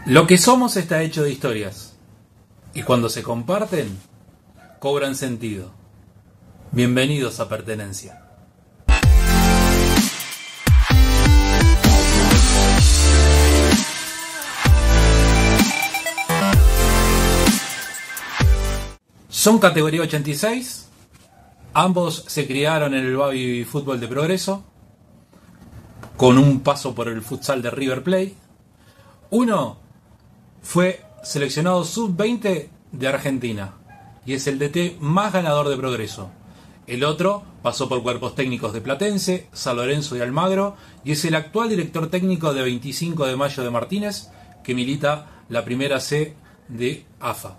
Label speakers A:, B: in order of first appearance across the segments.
A: Lo que somos está hecho de historias, y cuando se comparten, cobran sentido. Bienvenidos a Pertenencia. Son categoría 86, ambos se criaron en el Baby Fútbol de Progreso, con un paso por el futsal de River Plate. Uno fue seleccionado sub-20 de Argentina y es el DT más ganador de Progreso. El otro pasó por cuerpos técnicos de Platense, San Lorenzo y Almagro y es el actual director técnico de 25 de Mayo de Martínez, que milita la primera C de AFA.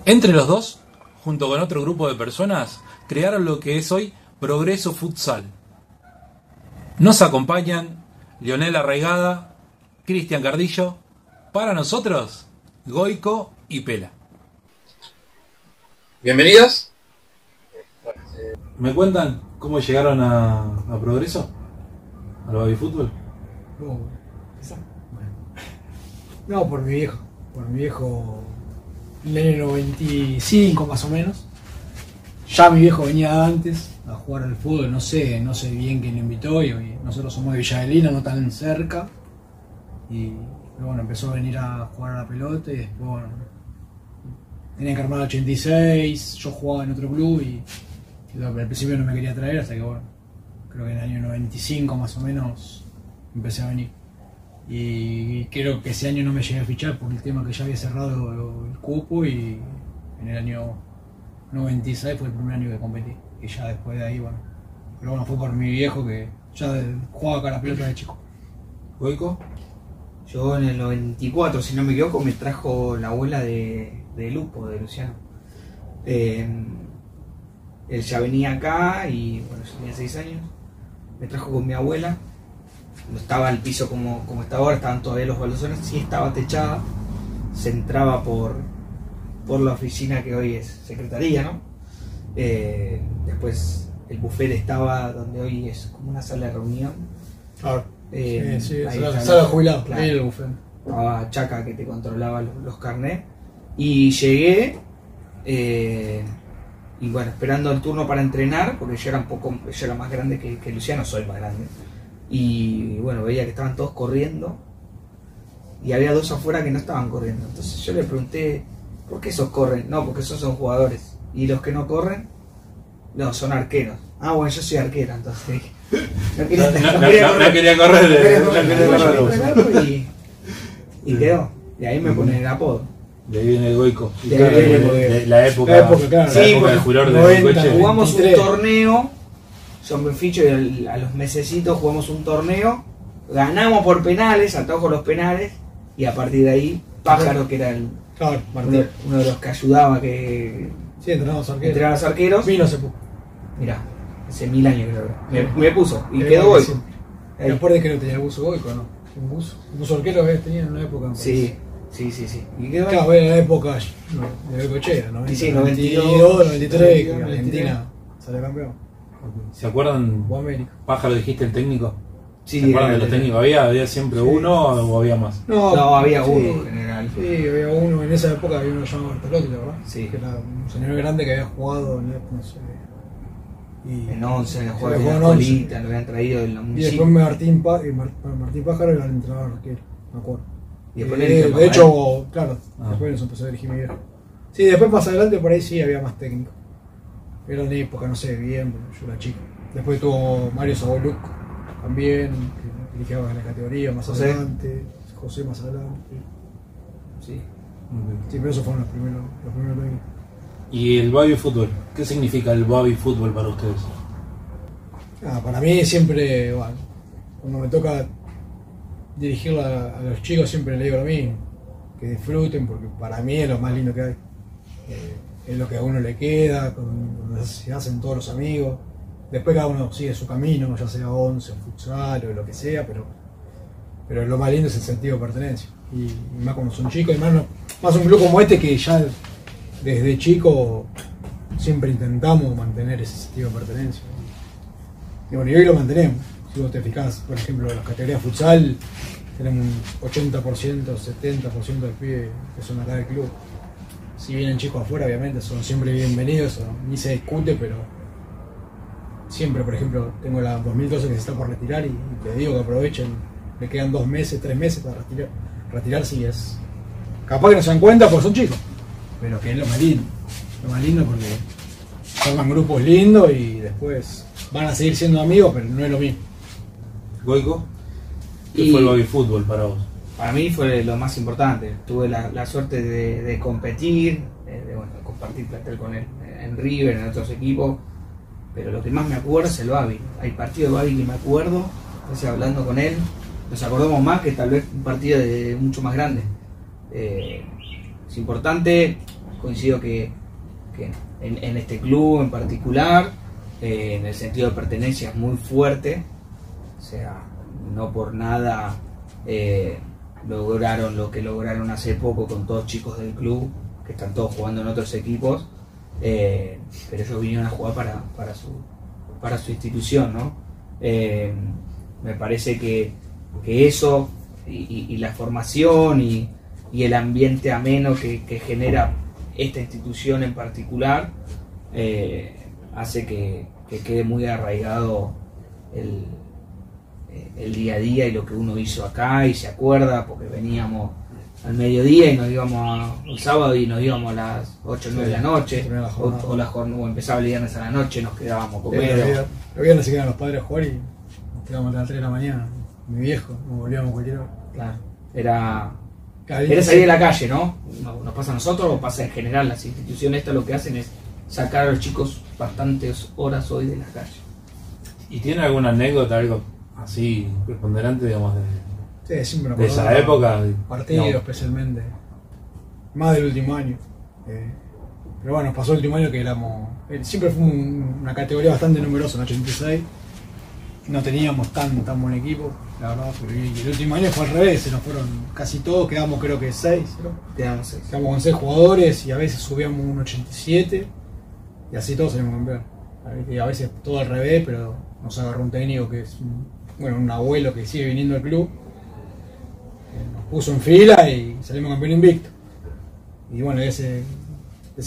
A: Entre los dos, junto con otro grupo de personas, crearon lo que es hoy Progreso Futsal. Nos acompañan Lionel Arraigada, Cristian Cardillo, para nosotros, Goico y Pela.
B: Bienvenidos.
A: ¿Me cuentan cómo llegaron a Progreso? ¿Al Baby Fútbol?
C: No, por mi viejo. Por mi viejo, en el año 95 más o menos. Ya mi viejo venía antes a jugar al fútbol, no sé bien quién lo invitó, y nosotros somos de Villa Adelina, no tan cerca. Y bueno, empezó a venir a jugar a la pelota y después, bueno, tenía que armar el 86, yo jugaba en otro club y al principio no me quería traer hasta que, bueno, creo que en el año 95 más o menos empecé a venir. Y creo que ese año no me llegué a fichar por el tema que ya había cerrado el cupo, y en el año 96 fue el primer año que competí. Y ya después de ahí, bueno, pero bueno, fue por mi viejo que ya jugaba acá a la pelota de chico.
A: ¿Goico?
D: Yo en el 94, si no me equivoco, me trajo la abuela de Lupo, de Luciano. Él ya venía acá y bueno, yo tenía 6 años. Me trajo con mi abuela. No estaba el piso como está ahora, estaban todavía los baldosones, sí estaba techada. Se entraba por la oficina que hoy es secretaría, ¿no? Después el buffet estaba donde hoy es como una sala de reunión.
C: Claro. Sí,
D: ahí
C: sala de jubilado,
D: claro.
C: ahí el buffet.
D: Estaba Chaca que te controlaba los carnets. Y llegué y bueno, esperando el turno para entrenar, porque yo era más grande que Luciano, soy más grande. Y bueno, veía que estaban todos corriendo y había 2 afuera que no estaban corriendo. Entonces yo le pregunté, ¿por qué esos corren? No, porque esos son jugadores. ¿Y los que no corren? No, son arqueros. Ah, bueno, yo soy arquera, entonces dije. No quería correr. Y quedó. Y ahí me ponen el apodo.
A: De ahí viene el Goico.
C: De
A: la época,
C: claro.
D: Sí,
A: del furor de
C: 90,
A: Goicoechea.
D: Jugamos
C: 23.
D: un torneo, son Benficho, y a los mesecitos jugamos un torneo, ganamos por penales, atajó los penales, y a partir de ahí, Pájaro, que era
C: Claro, Martín.
D: uno de los que ayudaba que
C: Sí, entrenamos arqueros.
D: entrenar a los arqueros.
C: Vino hace poco.
D: Mirá, hace 1000 años creo. Me puso, y quedó hoy.
C: Y después que no tenía el buzo Goico, ¿no? Un buzo arquero que tenía en una época. me
D: Sí. Y quedó
C: Claro,
D: hoy.
C: en la época de Goicoechea, ¿no?
D: Y sí,
C: 92, 93, que
D: 93.
C: Argentina salió campeón.
A: ¿Se acuerdan?
C: O América.
A: Pájaro, dijiste el técnico.
D: Sí,
A: ¿Se acuerdan de los técnicos? ¿Había siempre uno o había más?
D: No, había
C: sí,
D: uno en general.
C: Sí, había uno, en esa época había uno llamado Bertolotti, la verdad.
D: Sí.
C: Que era un señor grande que había jugado en no sé. Y,
D: En 11, en el
C: sí,
D: juego
C: jugó
D: de
C: en
D: la
C: 11.
D: colita, lo habían traído en la
C: Y
D: municipio.
C: después Martín Pájaro era el entrenador arquero, me acuerdo.
D: Y después
C: De hecho, claro,
A: Ah.
C: después nos empezó a dirigir mi viejo. Sí, después más adelante por ahí sí había más técnico. Era en época, no sé, bien, yo era chico. Después tuvo Mario Saboluk también, que dirigía en la categoría más
D: José.
C: adelante. José más adelante.
D: Sí.
C: Sí, pero esos fueron los primeros técnicos.
A: ¿Y el Baby Fútbol? ¿Qué significa el Baby Fútbol para ustedes?
C: Para mí siempre, bueno, cuando me toca dirigir a los chicos siempre les digo lo mismo, que disfruten, porque para mí es lo más lindo que hay. Es lo que a uno le queda, cuando se hacen todos los amigos. Después cada uno sigue su camino, ya sea 11, futsal o lo que sea, pero lo más lindo es el sentido de pertenencia. Y más cuando son chicos, y más un club como este que ya desde chico siempre intentamos mantener ese sentido de pertenencia. Y bueno, y hoy lo mantenemos. Si vos te fijás, por ejemplo, en las categorías futsal, tenemos un 80%, 70% de pibes que son acá del club. Si vienen chicos afuera, obviamente son siempre bienvenidos, ni se discute, pero siempre, por ejemplo, tengo la 2012 que se está por retirar y les digo que aprovechen, le quedan 2 meses, 3 meses para retirarse y es... Capaz que no se dan cuenta porque son chicos, pero que es lo más lindo porque forman grupos lindos y después van a seguir siendo amigos, pero no es lo mismo.
A: Goico, ¿qué fue el baby fútbol para vos?
D: Para mí fue lo más importante. Tuve la suerte de competir, de compartir plantel con él en River, en otros equipos, pero lo que más me acuerdo es el baby. Hay partidos de baby que me acuerdo, hablando con él, nos acordamos más que tal vez un partido de mucho más grande. Es importante, coincido que en este club en particular, en el sentido de pertenencia es muy fuerte, o sea, no por nada lograron lo que lograron hace poco con todos chicos del club, que están todos jugando en otros equipos, pero ellos vinieron a jugar para su institución, ¿no? Me parece que eso y la formación y el ambiente ameno que genera esta institución en particular hace que quede muy arraigado el día a día y lo que uno hizo acá y se acuerda, porque veníamos al mediodía y nos íbamos el sábado y nos íbamos a las 8 o 9 de la noche, o empezaba el viernes a la noche, nos quedábamos a comer.
C: Los viernes se quedan los padres a jugar y nos quedábamos a las 3 de la mañana, mi viejo, nos volvíamos a cualquier hora.
D: Claro, era salir de la calle, ¿no? Nos pasa a nosotros o pasa en general, las instituciones estas lo que hacen es sacar a los chicos bastantes horas hoy de la calle.
A: ¿Y tiene alguna anécdota, algo así preponderante, digamos,
C: sí, siempre
A: de esa época?
C: Partido, no. Especialmente. Más del último año. Pero bueno, pasó el último año que éramos... siempre fue una categoría bastante numerosa en 86. No teníamos tan buen equipo, la verdad. Y el último año fue al revés, se nos fueron casi todos, quedamos creo que 6. ¿no? Quedamos con 6 jugadores y a veces subíamos un 87 y así todos salimos campeones. Y a veces todo al revés, pero nos agarró un técnico que es un abuelo que sigue viniendo al club, nos puso en fila y salimos campeón invicto. Y bueno, ese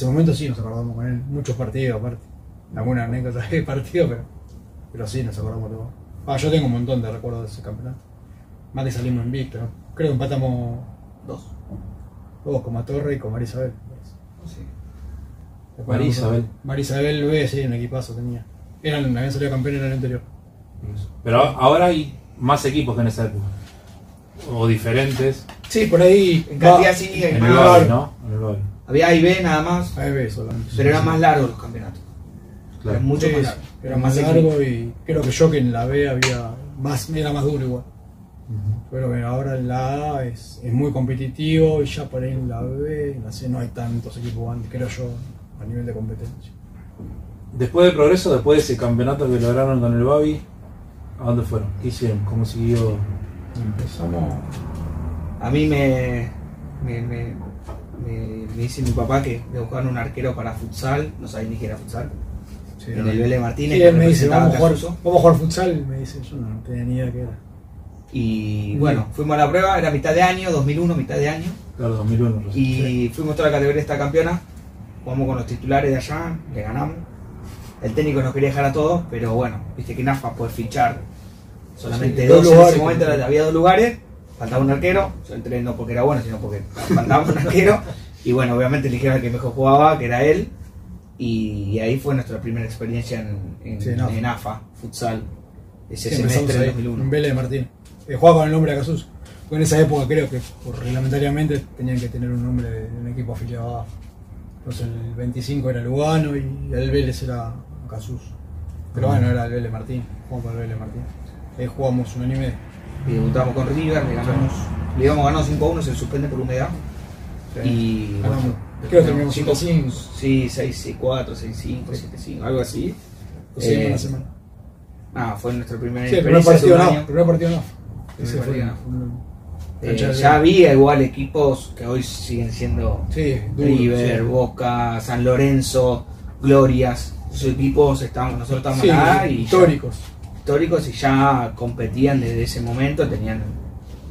C: momento sí nos acordamos con él, muchos partidos aparte, alguna anécdota de partido, pero sí nos acordamos todo. Yo tengo un montón de recuerdos de ese campeonato, más que salimos invicto, ¿no? Creo que empatamos 2 con Matorre y con María Isabel.
D: Sí.
C: María Isabel B, sí, un equipazo tenía. Habían salido campeones en el año anterior.
A: Pero ahora hay más equipos que en esa época. O diferentes.
C: Sí, por ahí.
D: En cantidad sí,
A: en el Babi, ¿no? En el Babi.
D: Había A y B nada más.
C: A y B solamente.
D: Pero eran más largos los campeonatos.
A: Claro.
D: Eran mucho más largos.
C: Era más largo y creo que en la B era más duro igual. Pero bueno, ahora en la A es muy competitivo y ya por ahí en la B, en la C no hay tantos equipos grandes, creo yo, a nivel de competencia.
A: Después del Progreso, después de ese campeonato que lograron con el Babi, ¿a dónde fueron? ¿Qué hicieron? ¿Cómo siguió?
C: Empezamos...
D: A mí me dice mi papá que me buscaban un arquero para futsal, no sabía ni qué era futsal. Sí, en el Vélez Martínez.
C: Sí, él me dice, vamos a jugar futsal, me dice, yo no tenía ni idea qué era.
D: Y bueno, fuimos a la prueba, era mitad de año, 2001, mitad de año.
A: Claro, 2001.
D: Y fuimos toda la categoría de esta campeona, jugamos con los titulares de allá, le ganamos. El técnico nos quería dejar a todos, pero bueno, viste que en AFA puede fichar solamente 2 en ese momento, había 2 lugares, faltaba un arquero, yo entré no porque era bueno, sino porque faltaba un arquero. Y bueno, obviamente eligieron al que mejor jugaba, que era él. Y ahí fue nuestra primera experiencia en AFA, futsal, ese semestre de 2001.
C: En Vélez Martín. Jugaba con el nombre de Acasus. En esa época creo que reglamentariamente tenían que tener un nombre de un equipo afiliado a AFA. Entonces el 25 era Lugano y el Vélez era Acasus. Pero bueno, era el Vélez Martín. Jugamos con el Vélez Martín. Ahí jugamos un año y medio.
D: Y debutamos con River, le íbamos ganando 5-1, se suspende por humedad.
C: Sí. Y ganamos. Creo que terminamos 5-5.
D: Sí, 6-4, 6-5, 7-5, algo así.
C: Una semana.
D: Fue nuestro primer
C: primer partido en AFA.
D: Ese fue. Ya había igual equipos que hoy siguen siendo River, Boca, San Lorenzo, Glorias. Esos equipos nosotros estamos acá y
C: históricos
D: y ya competían desde ese momento, tenían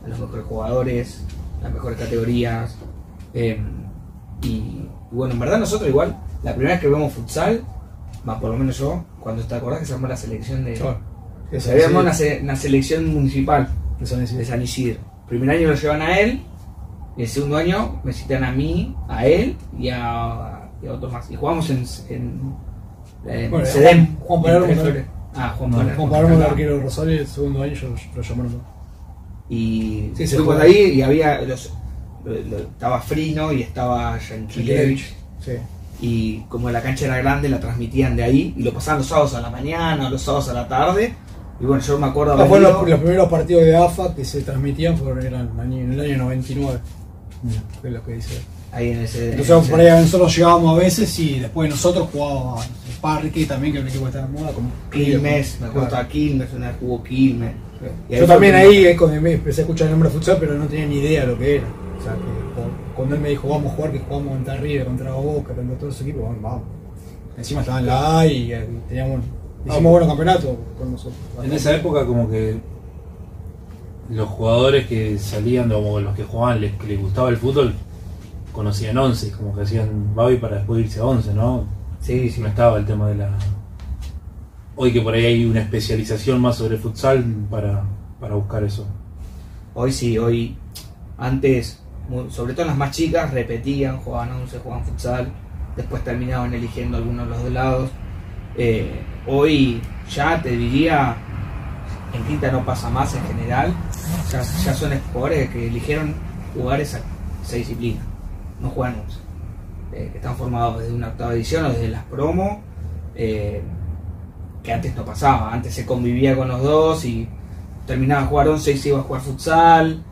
D: a los mejores jugadores, las mejores categorías. Y bueno, en verdad nosotros igual, la primera vez que vemos futsal, por lo menos yo, cuando te acordás que se armó la selección de... Se había armado una selección municipal de San Isidro. El primer año lo llevan a él, y el segundo año me citan a mí, a él y a otros más. Y jugamos en CEDEM.
C: Juan Palermo.
D: Juan
C: Palermo, el arquero de Rosario, y el segundo año lo llamaron.
D: Y
C: sí,
D: fuimos ahí y había estaba Frino y estaba Yankelevich.
C: Sí.
D: Y como la cancha era grande, la transmitían de ahí y lo pasaban los sábados a la mañana, los sábados a la tarde. Y bueno, yo me acuerdo
C: haber ido... los primeros partidos de AFA que se transmitían eran en el año 99. Que es lo que dice.
D: Ahí en ese.
C: Entonces por ahí nosotros llegábamos a veces y después nosotros jugábamos el Parque también, que es un equipo que está en moda, como
D: Quilmes, me acuerdo a Quilmes, una vez jugó Quilmes.
C: Yo también ahí es cuando me empecé a escuchar el nombre de futsal, pero no tenía ni idea de lo que era. O sea, que cuando él me dijo vamos a jugar, que jugamos contra River, contra Boca, contra todos esos equipos, vamos. Encima estaba en la A y hicimos buenos campeonatos con nosotros.
A: En esa época como que los jugadores que salían, o los que jugaban, que les gustaba el fútbol, conocían 11, como que hacían Babi para después irse a 11, ¿no?
D: Sí.
A: No estaba el tema de la... Hoy que por ahí hay una especialización más sobre futsal para buscar eso.
D: Hoy sí, antes, sobre todo las más chicas, repetían, jugaban 11, jugaban futsal, después terminaban eligiendo algunos de los dos lados. Hoy ya te diría, en quinta no pasa más en general, ya son jugadores que eligieron jugar esa disciplina, no juegan 11, que están formados desde una octava edición o desde las promos, que antes no pasaba, antes se convivía con los dos y terminaba de jugar 11 y se iba a jugar futsal.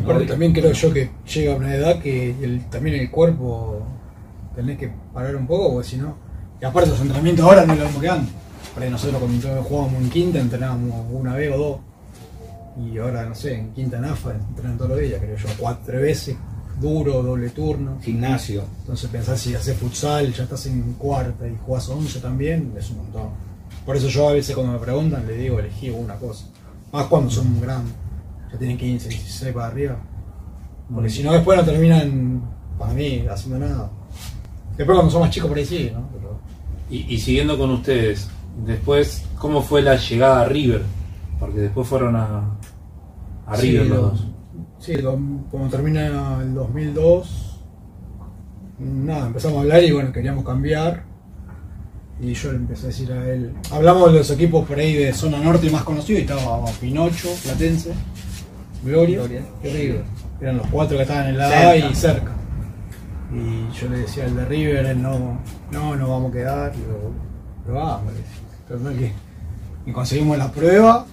C: Aparte también creo yo que llega a una edad que también el cuerpo tenés que parar un poco, porque si no, y aparte los entrenamientos ahora no es lo mismo que antes. Por ahí nosotros cuando jugábamos en quinta entrenábamos una vez o dos, y ahora no sé, en quinta en AFA entrenan todos los días, creo yo, 4 veces, duro, doble turno,
D: gimnasio.
C: Entonces pensás, si haces futsal ya estás en cuarta y jugás 11 también, es un montón. Por eso yo a veces cuando me preguntan le digo elegí una cosa, más cuando son grandes, ya tienen 15, 16 para arriba, porque si no después no terminan, para mí, haciendo nada. Después cuando son más chicos por ahí sí, ¿no? Pero...
A: Y siguiendo con ustedes, después, ¿cómo fue la llegada a River? Porque después fueron a River los dos.
C: Sí, cuando termina el 2002, nada, empezamos a hablar y bueno, queríamos cambiar. Y yo le empecé a decir a él, hablamos de los equipos por ahí de zona norte más conocidos, y estaba Pinocho, Platense, Gloria y River. Eran los 4 que estaban en la A y cerca. Y yo le decía al de River, no vamos a quedar, pero vamos, total que... Y conseguimos la prueba,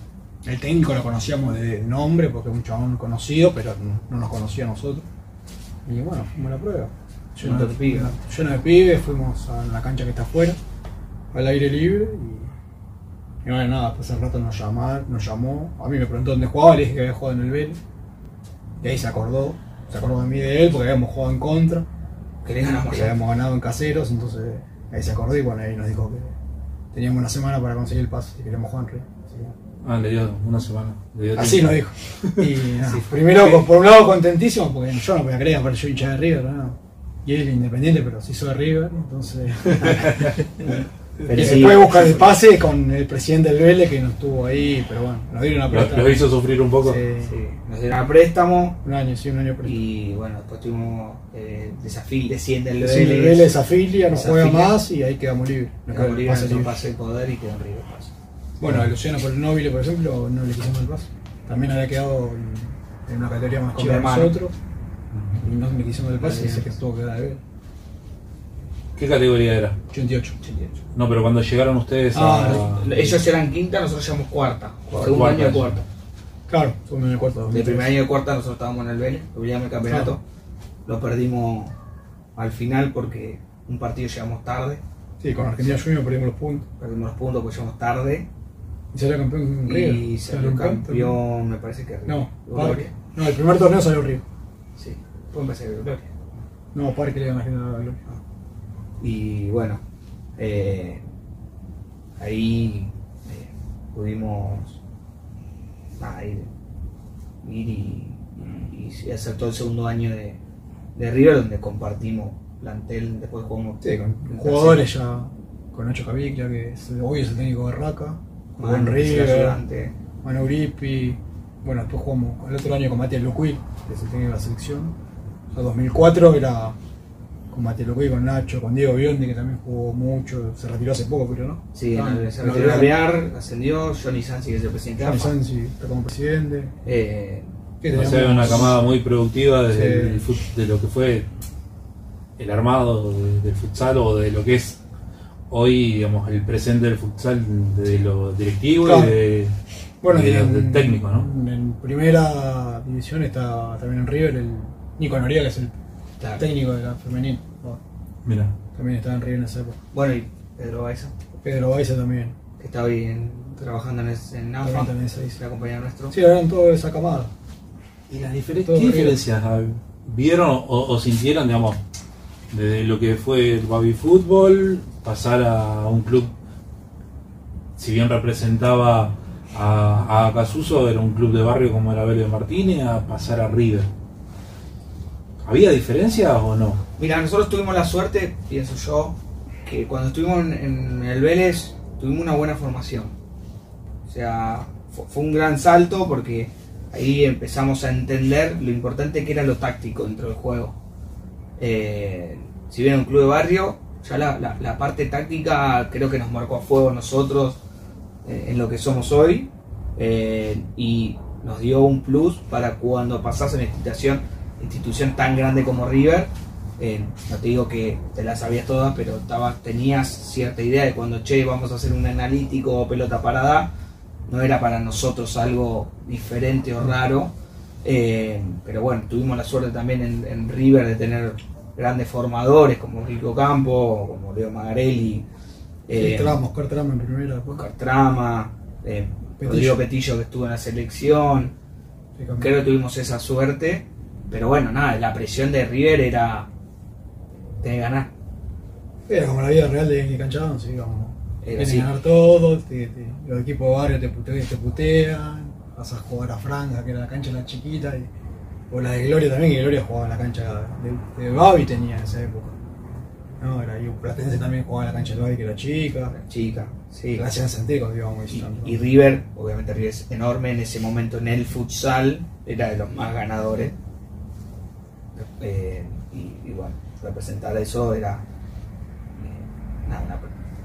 C: el técnico lo conocíamos de nombre porque es un chabón conocido, pero no nos conocía a nosotros. Y bueno, fuimos a la prueba. Lleno de pibes, fuimos a la cancha que está afuera, al aire libre, y bueno, nada, después hace rato nos llamó, a mí me preguntó dónde jugaba, le dije que había jugado en el Vélez, y ahí se acordó de mí, de él, porque habíamos jugado en contra, que habíamos ganado en Caseros, entonces ahí se acordó y bueno, ahí nos dijo que teníamos una semana para conseguir el pase si queríamos jugar en River.
A: Le dio una semana.
C: Así nos dijo. Y nada, sí, primero, por un lado contentísimo, porque yo no podía creer, aparte yo hincha de River, ¿no? Y él independiente, pero se hizo de River, entonces... Pero y después buscar el pase con el presidente del Vélez que no estuvo ahí, pero bueno, nos dieron a préstamo.
A: Lo hizo sufrir un poco.
D: Sí, nos dieron a préstamo.
C: Un año préstamo.
D: Y bueno, después tuvimos desciende el
C: Vélez. El Vélez desafilia, no juega más y ahí quedamos libres.
D: Nos quedamos libres en pase de poder y quedó en River pase.
C: Bueno, a Luciano por el Nobile, por ejemplo, no le quisimos el pase. También había quedado en una categoría más chica que nosotros. Y no le quisimos el pase y se tuvo que quedar de Vélez.
A: ¿Qué categoría era?
C: 88.
A: No, pero cuando llegaron ustedes
D: ellos eran quinta, nosotros éramos cuarta. Segundo año de cuarta.
C: Claro, segundo año de cuarta.
D: De primer año de cuarta nosotros estábamos en el Vélez, peleamos el campeonato. Lo perdimos al final porque un partido llegamos tarde.
C: Sí, con Argentina Junior perdimos los puntos.
D: Perdimos los puntos porque llegamos tarde.
C: ¿Y salió campeón en River?
D: Y salió campeón, me parece que
C: no, Parque. No, el primer torneo salió River.
D: Sí, después empecé a Gloria.
C: No, Parque le imaginaba a Gloria.
D: Y bueno, ahí pudimos ir y hacer todo el segundo año de River, donde compartimos plantel, después jugamos
C: con jugadores ya, con Nacho Cavicchia, que hoy es el técnico de Raca, con River, Manu Grippi, bueno, después jugamos el otro año con Matías Luquil, que es el técnico de la selección. O sea, 2004 era con Matías Luquil, con Nacho, con Diego Biondi, que también jugó mucho, se retiró hace poco, pero no.
D: Sí, se retiró a Alvear, ascendió, Johnny Sansi, que es el presidente.
C: Johnny Sansi está como presidente.
A: O sea, una camada muy productiva de lo que fue el armado del futsal, o de lo que es hoy, digamos, el presente del futsal, de lo directivo, claro, y del técnico, ¿no?
C: En primera división está también en River el Nico Noriega, que es el técnico de la femenina.
A: Mira.
C: También estaba en River en esa época.
D: Bueno, y Pedro Baiza.
C: Pedro Baiza también.
D: Que está hoy trabajando en AFA, la compañía nuestra.
C: Sí, eran toda esa camada.
A: ¿Y las ¿qué diferencias vieron o sintieron, digamos, desde lo que fue el baby fútbol, pasar a un club, si bien representaba a Acasuso, era un club de barrio como era Vélez Martínez, a pasar a River? ¿Había diferencias o no?
D: Mira, nosotros tuvimos la suerte, pienso yo, que cuando estuvimos en el Vélez tuvimos una buena formación. O sea, fue un gran salto porque ahí empezamos a entender lo importante que era lo táctico dentro del juego. Si bien un club de barrio, ya la parte táctica creo que nos marcó a fuego a nosotros en lo que somos hoy, y nos dio un plus para cuando pasás en una institución tan grande como River. No te digo que te las sabías todas, pero tenías cierta idea de cuando vamos a hacer un analítico o pelota parada, no era para nosotros algo diferente o raro. Pero bueno, tuvimos la suerte también en River de tener grandes formadores como Rico Campo, como Leo Magarelli,
C: Oscar Trama en primera,
D: Oscar Trama, Rodrigo Petillo, que estuvo en la selección. Creo que tuvimos esa suerte, pero bueno, nada, la presión de River era tenés que ganar.
C: Era como la vida real de Canchadón, sí, como tienes que ganar todo, los equipos de barrio te putean, vas a jugar a Franja, que era la cancha la chiquita, o la de Gloria también, que Gloria jugaba en la cancha de Babi, tenía en esa época. No, y Platense también jugaba en la cancha de Babi, que era chica. Sí. Gracias a Santiago, digamos.
D: Y River, obviamente River es enorme en ese momento en el futsal, era de los más ganadores. Y bueno, representar eso era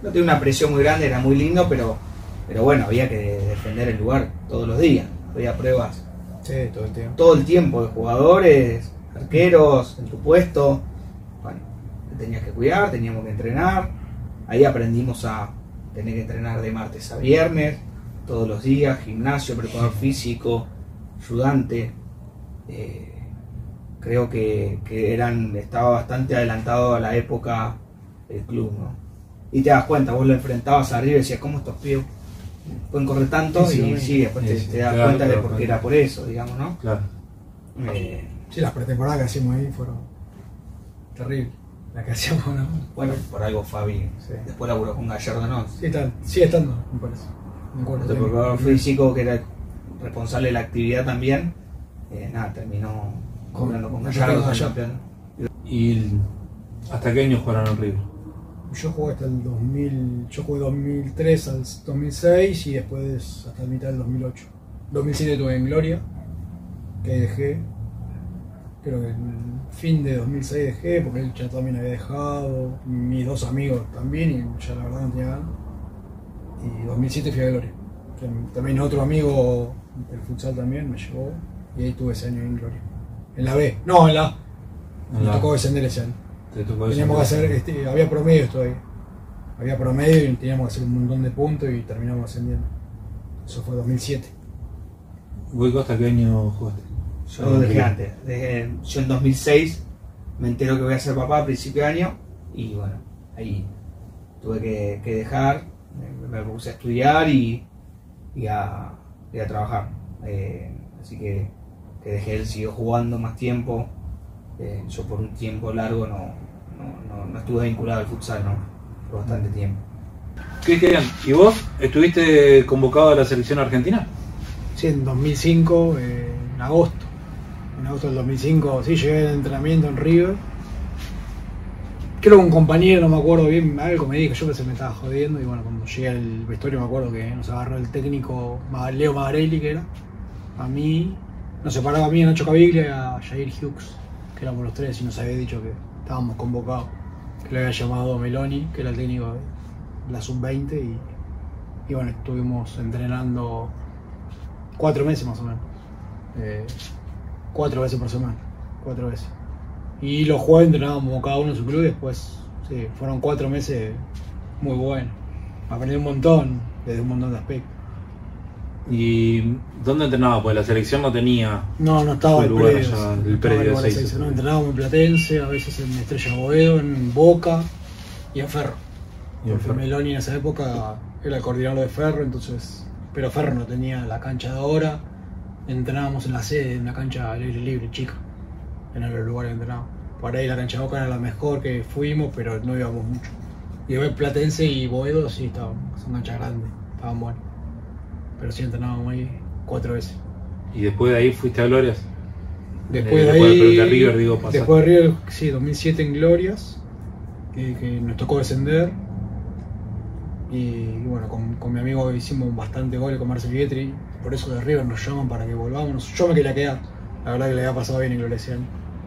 D: no tenía una presión muy grande, era muy lindo, pero bueno, había que defender el lugar todos los días. Había pruebas todo el tiempo de jugadores, arqueros en tu puesto. Bueno, te tenías que cuidar, teníamos que entrenar. Ahí aprendimos a tener que entrenar de martes a viernes todos los días, gimnasio, preparador físico, ayudante. Creo que estaba bastante adelantado a la época el club, ¿no? Y te das cuenta, vos lo enfrentabas arriba y decías, ¿cómo estos pibes pueden correr tanto? Después te das cuenta de por qué era por eso, digamos, ¿no?
A: Claro.
C: Sí, las pretemporadas que hacíamos ahí fueron terribles. Las que hacíamos, ¿no?
D: Bueno, por algo Fabi después laburó con Gallardo, ¿no?
C: Sí, sigue estando, me parece.
D: El preparador físico, que era responsable de la actividad también, terminó cobrando con Gallardo.
A: ¿Y hasta qué año jugaron en River?
C: Yo jugué hasta el 2000, yo jugué 2003 al 2006 y después hasta la mitad del 2008. 2007 estuve en Gloria, que dejé. Creo que el fin de 2006 dejé, porque él ya también había dejado, mis dos amigos también, y ya la verdad no tenía ganas. Y 2007 fui a Gloria. También otro amigo del futsal también me llevó, y ahí tuve ese año en Gloria. En la B, no, en la A. Me tocó descender ese año. Teníamos que hacer, había promedios todavía. Había promedio y teníamos que hacer un montón de puntos y terminamos ascendiendo. Eso fue 2007.
A: ¿Vos hasta qué año jugaste?
D: Yo dejé antes. Yo en 2006 me entero que voy a ser papá a principio de año y bueno, ahí tuve que dejar, me puse a estudiar y a trabajar. Así que dejé, él siguió jugando más tiempo. Yo por un tiempo largo no estuve vinculado al futsal, ¿no? Por bastante tiempo.
A: Cristian, ¿y vos estuviste convocado a la selección argentina?
C: Sí, en 2005 en agosto. En agosto del 2005, sí, llegué al entrenamiento en River. Creo que un compañero, no me acuerdo bien, algo me dijo, yo pensé que me estaba jodiendo. Y bueno, cuando llegué al vestuario me acuerdo que nos agarró el técnico Leo Magarelli, que era. A mí, nos separaba a mí, a Nacho Caviglia y a Jair Hughes, que éramos los tres, y nos había dicho que estábamos convocados. Que le había llamado Meloni, que era el técnico de la sub-20, y bueno, estuvimos entrenando 4 meses más o menos. 4 veces por semana, 4 veces. Y los jueves entrenábamos cada uno en su club y después, sí, fueron 4 meses muy buenos. Aprendí un montón, desde un montón de aspectos.
A: ¿Y dónde entrenaba? Pues la selección no tenía.
C: No estaba el
A: lugar
C: predio.
A: allá, el predio
C: no, entrenábamos en Platense, a veces en Estrella Boedo, en Boca y en Ferro. Porque Meloni en esa época era el coordinador de Ferro, entonces. Pero Ferro no tenía la cancha de ahora. Entrenábamos en la sede, en una cancha al aire libre, chica. En el lugar que entrenábamos. Por ahí la cancha de Boca era la mejor que fuimos, pero no íbamos mucho. Y después Platense y Boedo sí estaban, son canchas grandes, estaban buenas. Pero sí entrenábamos ahí 4 veces.
A: ¿Y después de ahí fuiste a Glorias?
C: Después de ahí.
A: De River, digo, pasaste.
C: Después de River, sí, 2007 en Glorias, que nos tocó descender. Y bueno, con mi amigo hicimos bastante goles con Marcel Vietri. Por eso de River nos llaman para que volvamos. Yo me quería quedar. La verdad que le había pasado bien en Glorias ese año.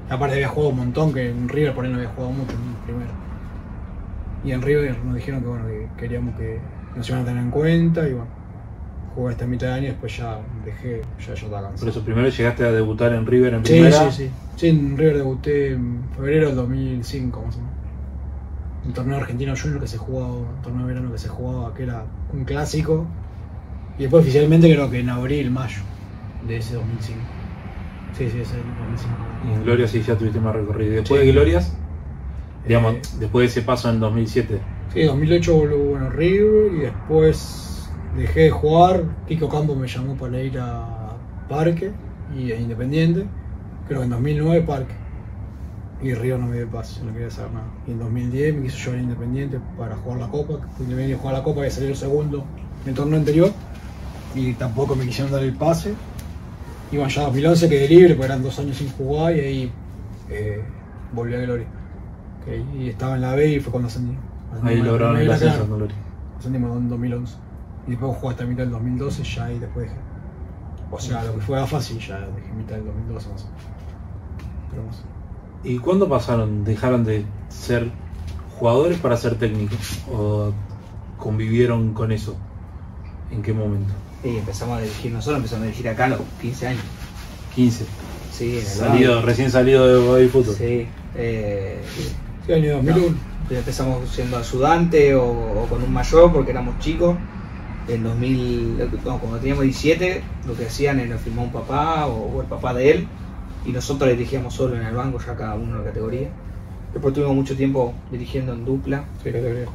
C: Aparte había jugado un montón, que en River por ahí no había jugado mucho en primero. Y en River nos dijeron que bueno, que queríamos que nos iban a tener en cuenta y bueno, jugué esta mitad de año y después ya dejé, ya yo estaba cansado.
A: Por eso primero llegaste a debutar en River en primera.
C: Sí. Sí, en River debuté en febrero del 2005 más o menos. Un torneo argentino junior que se jugaba, un torneo de verano que se jugaba, que era un clásico. Y después oficialmente creo que en abril, mayo de ese 2005. Sí, ese 2005.
A: Y en Glorias sí ya tuviste más recorrido. ¿Y después de Glorias? Digamos, después de ese paso en 2007.
C: Sí, en 2008 volvió a River y después dejé de jugar. Kiko Campos me llamó para ir a Parque y a Independiente. Creo que en 2009 Parque. Y River no me dio el pase, no quería hacer nada. Y en 2010 me quiso llevar a Independiente para jugar la Copa. Independiente jugar la Copa y salió segundo en el torneo anterior. Y tampoco me quisieron dar el pase. Y bueno, ya en 2011 quedé libre porque eran 2 años sin jugar y ahí volví a Gloria. Y estaba en la B y fue cuando ascendí.
A: Ahí lograron el ascenso en Gloria.
C: Ascendimos en 2011. Y después jugué hasta mitad del 2012 ya y después dejé. O sea, lo que fue fácil ya dejé mitad del 2012 más o menos. Pero más.
A: ¿Y cuándo dejaron de ser jugadores para ser técnicos? ¿O convivieron con eso? ¿En qué momento?
D: Y empezamos a dirigir acá a los 15 años.
A: 15.
D: Sí, en el
A: recién salido de Bobby Fútbol.
D: Sí.
C: Sí, año 2001.
D: Empezamos siendo ayudante o con un mayor porque éramos chicos. En 2000, cuando teníamos 17, lo que hacían era firmar un papá o el papá de él. Y nosotros le dirigíamos solo en el banco, ya cada uno en la categoría. Después tuvimos mucho tiempo dirigiendo en dupla.
C: Sí, categoría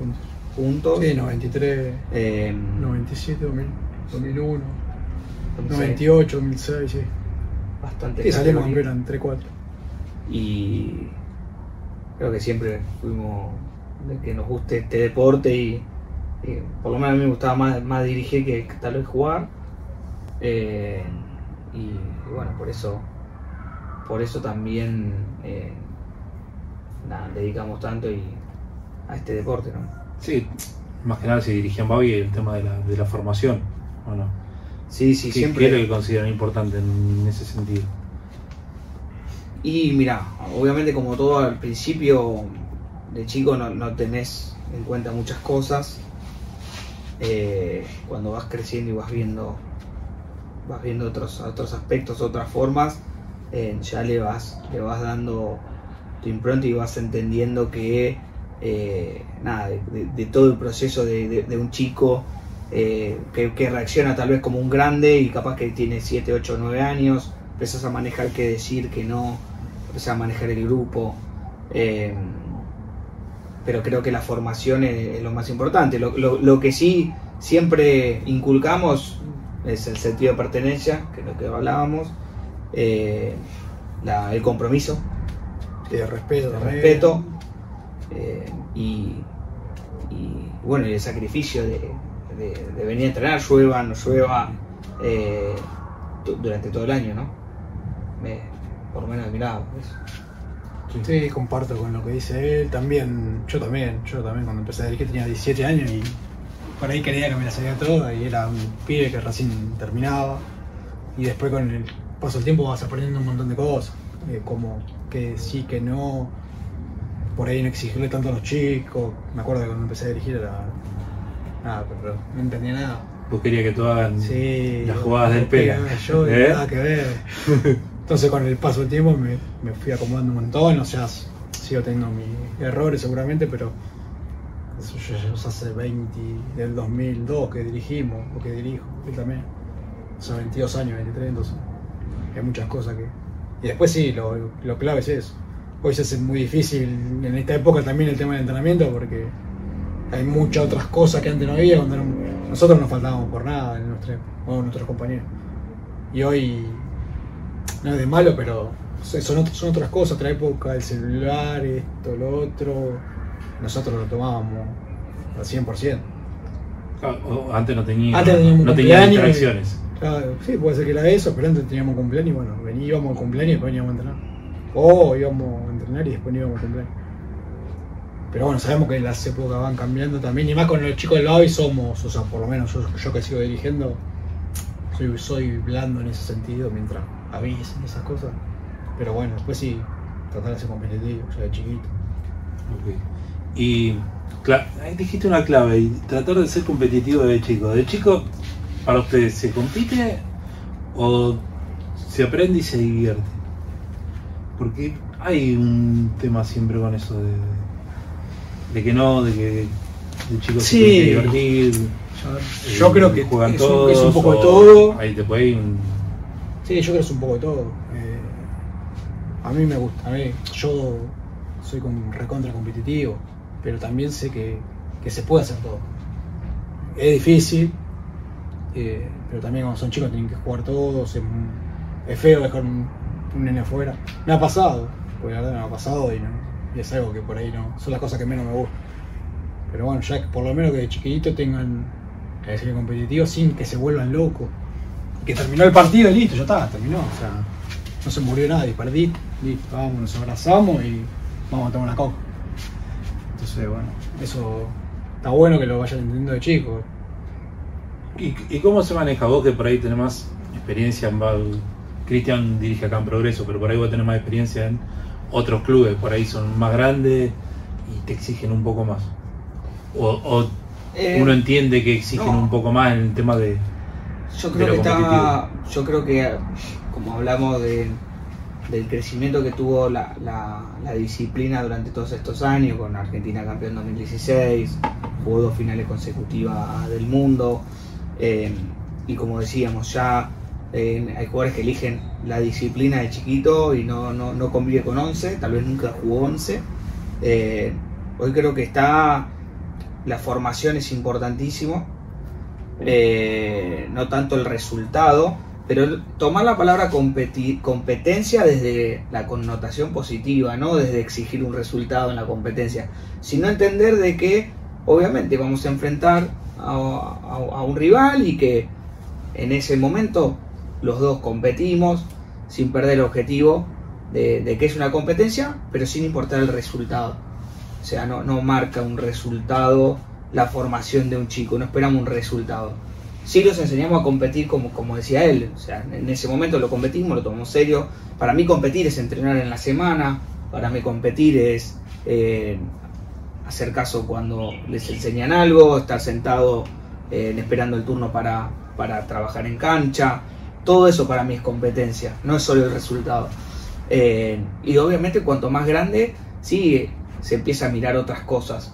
C: juntos. Sí, 93, 97, 2001, 98, 2006, sí.
D: Bastante.
C: Sí, salimos campeón entre 4.
D: Y creo que siempre fuimos de que nos guste este deporte y por lo menos a mí me gustaba más dirigir que tal vez jugar. Y bueno, por eso también dedicamos tanto a este deporte, ¿no?
A: Sí, más que nada se dirigían Bobby el tema de la formación, ¿o no?
D: Sí, siempre.
A: ¿Qué es lo que consideran importante en ese sentido?
D: Y mira, obviamente como todo al principio de chico no tenés en cuenta muchas cosas. Cuando vas creciendo y vas viendo otros aspectos, otras formas, ya le vas dando tu impronta y vas entendiendo que de todo el proceso de un chico que reacciona tal vez como un grande y capaz que tiene 7, 8, 9 años, empezás a manejar qué decir, qué no, empezás a manejar el grupo, pero creo que la formación es lo más importante. Lo que sí siempre inculcamos es el sentido de pertenencia, que es lo que hablábamos, el compromiso,
C: el respeto,
D: y bueno, y el sacrificio de venir a entrenar, llueva, no llueva, durante todo el año, ¿no? por lo menos de mi lado.
C: Sí, comparto con lo que dice él. Yo también cuando empecé a dirigir tenía 17 años y por ahí creía que me la sabía toda y era un pibe que recién terminaba. Y después con el paso del tiempo vas aprendiendo un montón de cosas, como que sí, que no, por ahí no exigirle tanto a los chicos. Me acuerdo que cuando empecé a dirigir era nada, pero no entendía nada.
A: Vos querías que todos hagan las jugadas del
C: pega.
A: pega.
C: Yo nada que ver. Entonces con el paso del tiempo me fui acomodando un montón, o sea, sigo teniendo mis errores seguramente, pero eso ya hace 20, del 2002 que dirigimos, o que dirijo, él también. Son 22 años, 23, entonces hay muchas cosas que... Y después sí, lo clave es eso. Hoy se hace muy difícil en esta época también el tema del entrenamiento porque hay muchas otras cosas que antes no había, cuando nosotros no faltábamos por nada en nuestros compañeros. Y hoy... No es de malo, pero son otras cosas, otra época, el celular, esto, lo otro. Nosotros lo tomábamos al 100%.
A: Antes no tenía
C: distracciones. Claro, sí, puede ser que era eso, pero antes teníamos cumpleaños y bueno, íbamos al cumpleaños y después veníamos a entrenar. O íbamos a entrenar y después íbamos al cumpleaños. Pero bueno, sabemos que las épocas van cambiando también, y más con los chicos del Babi somos, o sea, por lo menos yo que sigo dirigiendo, soy blando en ese sentido mientras avisen esas cosas. Pero bueno, después sí, tratar de ser competitivo, ya de chiquito.
A: Okay. Y dijiste una clave, y tratar de ser competitivo de chico. ¿De chico, para ustedes, se compite o se aprende y se divierte? Porque hay un tema siempre con eso de que de chicos
C: sí,
A: se tienen que divertir.
C: Yo creo que
A: juegan
C: es
A: todos,
C: un poco de todo.
A: Ahí te puede ir
C: Sí, yo creo que es un poco de todo. A mí me gusta, yo soy recontra competitivo, pero también sé que se puede hacer todo. Es difícil, pero también cuando son chicos tienen que jugar todos. Es feo dejar un nene afuera. Me ha pasado, porque la verdad me ha pasado y es algo que por ahí no, son las cosas que menos me gustan. Pero bueno, ya por lo menos que de chiquitito tengan que ser competitivos sin que se vuelvan locos. Que terminó el partido y listo, ya está, terminó. O sea, no se murió nadie, perdí, listo, vamos, nos abrazamos y vamos a tomar una coca. Entonces, bueno, eso está bueno que lo vayan entendiendo de chicos.
A: ¿Y cómo se maneja vos, que por ahí tenés más experiencia en Cristian dirige acá en Progreso, pero por ahí vos tenés más experiencia en otros clubes, por ahí son más grandes y te exigen un poco más? ¿O uno entiende que exigen un poco más en el tema de...
D: Yo creo que como hablamos del crecimiento que tuvo la disciplina durante todos estos años, con Argentina campeón 2016, jugó 2 finales consecutivas del mundo, y como decíamos, ya hay jugadores que eligen la disciplina de chiquito y no convive con 11, tal vez nunca jugó 11. Hoy creo que la formación es importantísimo. No tanto el resultado, pero tomar la palabra competencia desde la connotación positiva, no desde exigir un resultado en la competencia, sino entender de que obviamente vamos a enfrentar a un rival y que en ese momento los dos competimos sin perder el objetivo de que es una competencia, pero sin importar el resultado. O sea, no marca un resultado la formación de un chico, no esperamos un resultado. Sí los enseñamos a competir como decía él, o sea, en ese momento lo competimos, lo tomamos serio. Para mí competir es entrenar en la semana, para mí competir es hacer caso cuando les enseñan algo, estar sentado esperando el turno para trabajar en cancha. Todo eso para mí es competencia, no es solo el resultado. Y obviamente cuanto más grande, sí, se empieza a mirar otras cosas.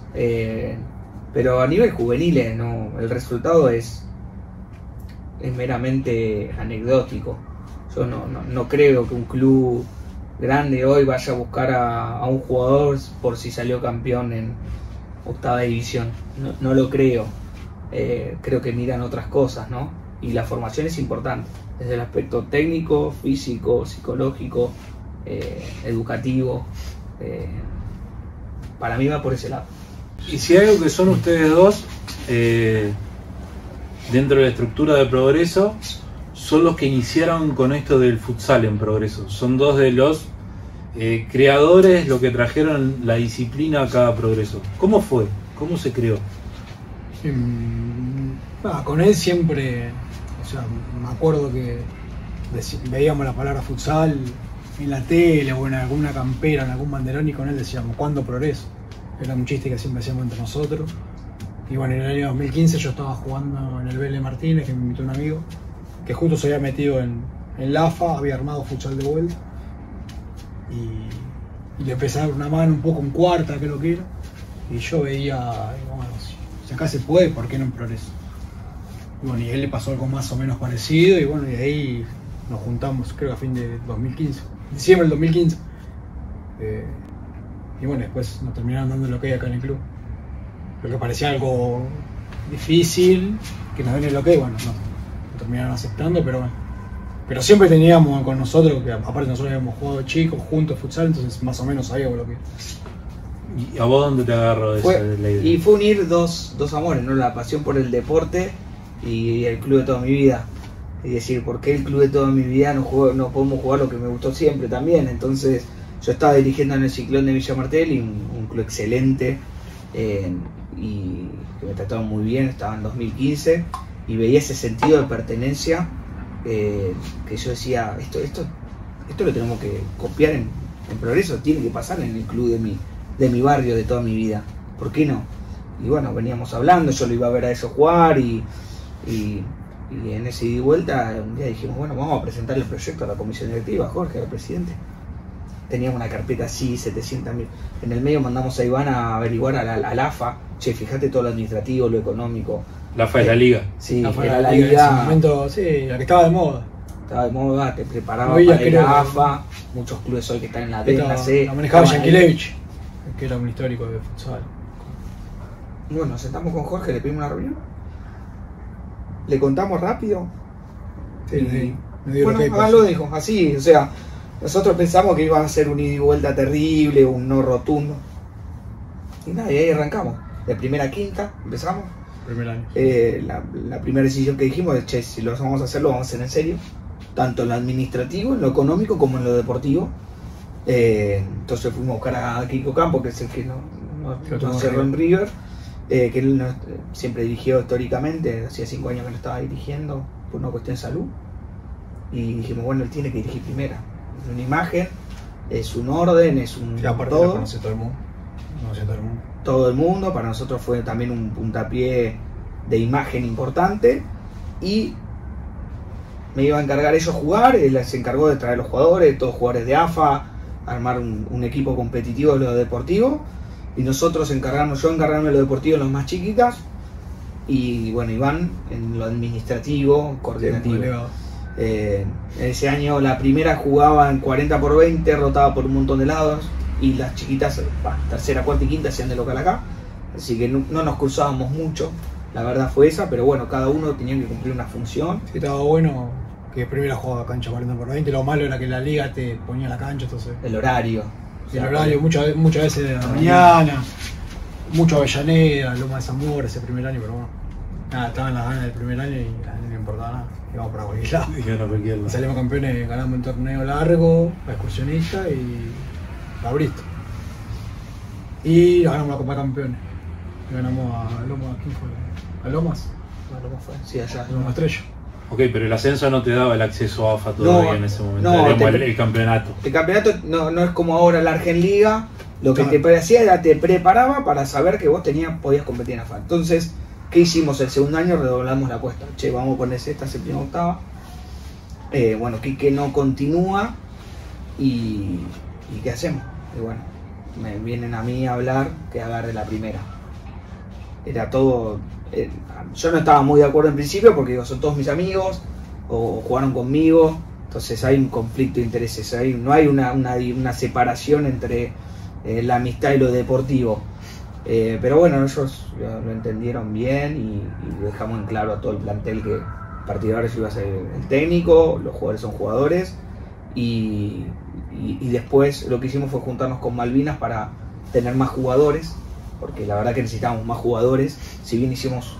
D: Pero a nivel juvenil el resultado es meramente anecdótico. Yo no creo que un club grande hoy vaya a buscar a un jugador por si salió campeón en 8ª división. No lo creo. Creo que miran otras cosas, ¿no? Y la formación es importante, desde el aspecto técnico, físico, psicológico, educativo. Para mí va por ese lado.
A: Y si hay algo que son ustedes dos, dentro de la estructura de Progreso, son los que iniciaron con esto del futsal en Progreso. Son dos de los creadores, lo que trajeron la disciplina acá a Progreso. ¿Cómo fue? ¿Cómo se creó?
C: Con él siempre, o sea, me acuerdo que veíamos la palabra futsal en la tele o en alguna campera, en algún banderón, y con él decíamos, ¿cuándo Progreso? Era un chiste que siempre hacíamos entre nosotros. Y bueno, en el año 2015 yo estaba jugando en el Vélez Martínez, que me invitó un amigo, que justo se había metido en la AFA, había armado futsal de vuelta. Y le empecé a dar una mano un poco en cuarta, creo que era. Y yo veía, bueno, si acá se puede, ¿por qué no en Progreso? Y bueno, y a él le pasó algo más o menos parecido, y bueno, y de ahí nos juntamos, creo que a fin de 2015, diciembre del 2015. Y bueno, después nos terminaron dando lo que hay acá en el club. Lo que parecía algo difícil, que nos den el ok, bueno, no, lo terminaron aceptando, pero bueno. Pero siempre teníamos con nosotros, que aparte nosotros habíamos jugado chicos juntos futsal, entonces más o menos sabíamos lo que.
A: ¿Y a vos dónde te agarró esa la idea?
D: Y fue unir dos amores, ¿no? La pasión por el deporte y el club de toda mi vida. Y decir, ¿por qué el club de toda mi vida no podemos jugar lo que me gustó siempre también? Entonces, yo estaba dirigiendo en el Ciclón de Villa Martelli, un club excelente, y que me trataron muy bien, estaba en 2015, y veía ese sentido de pertenencia, que yo decía, esto lo tenemos que copiar en Progreso, tiene que pasar en el club de mi barrio, de toda mi vida, ¿por qué no? Y bueno, veníamos hablando, yo lo iba a ver a eso jugar, y en ese ida y vuelta un día dijimos, bueno, vamos a presentar el proyecto a la comisión directiva. Jorge era el presidente, teníamos una carpeta así, 700.000, en el medio mandamos a Iván a averiguar a la AFA, che, fíjate todo lo administrativo, lo económico.
A: La AFA es la liga.
D: Sí,
C: La AFA
D: era la
C: liga
D: liga,
C: en ese momento, sí, la que estaba de moda.
D: estaba de moda, te preparaba
C: Hoy ya
D: para ir a
C: creo
D: la
C: que-
D: AFA, muchos clubes hoy que están en la D, en la
C: Esta
D: C.
C: la manejaba
D: estaban ahí.
C: Yankelevich, que era un histórico de futsal.
D: Bueno, nos sentamos con Jorge, le pedimos una reunión, le contamos rápido.
C: Sí,
D: Y-
C: sí, me dio
D: bueno,
C: lo que
D: háganlo, dijo, así, o sea, nosotros pensamos que iba a ser un ida y vuelta terrible, un no rotundo. Y nada, y ahí arrancamos. De primera a quinta, empezamos.
C: primer año.
D: La primera decisión que dijimos es, che, si lo vamos a hacer, lo vamos a hacer en serio. Tanto en lo administrativo, en lo económico, como en lo deportivo. Entonces fuimos a buscar a Kiko Campo, que es el que nos cerró en River. Que él siempre dirigió históricamente, hacía 5 años que lo estaba dirigiendo por una cuestión de salud, y dijimos, bueno, él tiene que dirigir primera, es una imagen, es un orden, es un
C: Sí, aparte lo conoce todo el mundo.
D: todo el mundo, para nosotros fue también un puntapié de imagen importante, y me iba a encargar ellos jugar, él se encargó de traer los jugadores, todos jugadores de AFA, armar un equipo competitivo de lo deportivo, y nosotros yo encargarme de lo deportivo en los más chiquitas, y bueno, Iván en lo administrativo, coordinativo. Ese año la primera jugaba en 40x20, rotaba por un montón de lados, y las chiquitas, tercera, cuarta y quinta hacían de local acá, así que no nos cruzábamos mucho, la verdad fue esa, pero bueno, cada uno tenía que cumplir una función.
C: Sí, estaba bueno que primero jugaba cancha 40x20, lo malo era que la liga te ponía la cancha, entonces
D: El horario.
C: el horario muchas veces de la mañana, mucho Avellaneda, Loma de Zamora ese primer año, pero bueno, nada, estaban las ganas del primer año y no me importaba nada, íbamos para cualquier lado.
A: Dijeron a cualquier lado.
C: Salimos campeones, ganamos un torneo largo, la excursionista y la Bristol. Y ganamos la Copa de Campeones. Ganamos a Lomas, ¿quién fue? ¿A Lomas?
D: ¿Cómo fue? Sí, allá.
C: Lomas Estrella.
A: Ok, pero el ascenso no te daba el acceso a AFA todavía
D: No,
A: en ese momento,
D: no,
A: digamos, el campeonato.
D: El campeonato no es como ahora la Argenliga, lo que
C: Claro.
D: te hacía era te preparaba para saber que vos podías competir en AFA. Entonces, ¿qué hicimos? El segundo año redoblamos la apuesta. Che, vamos a poner sexta, séptima, octava. Bueno, Quique no continúa y ¿qué hacemos? Y bueno, me vienen a mí a hablar que agarre la primera. Era todo... yo no estaba muy de acuerdo en principio porque digo, son todos mis amigos o jugaron conmigo, entonces hay un conflicto de intereses, no hay una separación entre la amistad y lo deportivo. Pero bueno, ellos lo entendieron bien y dejamos en claro a todo el plantel que Partidarios iba a ser el técnico, los jugadores son jugadores, y después lo que hicimos fue juntarnos con Malvinas para tener más jugadores, porque la verdad que necesitábamos más jugadores, si bien hicimos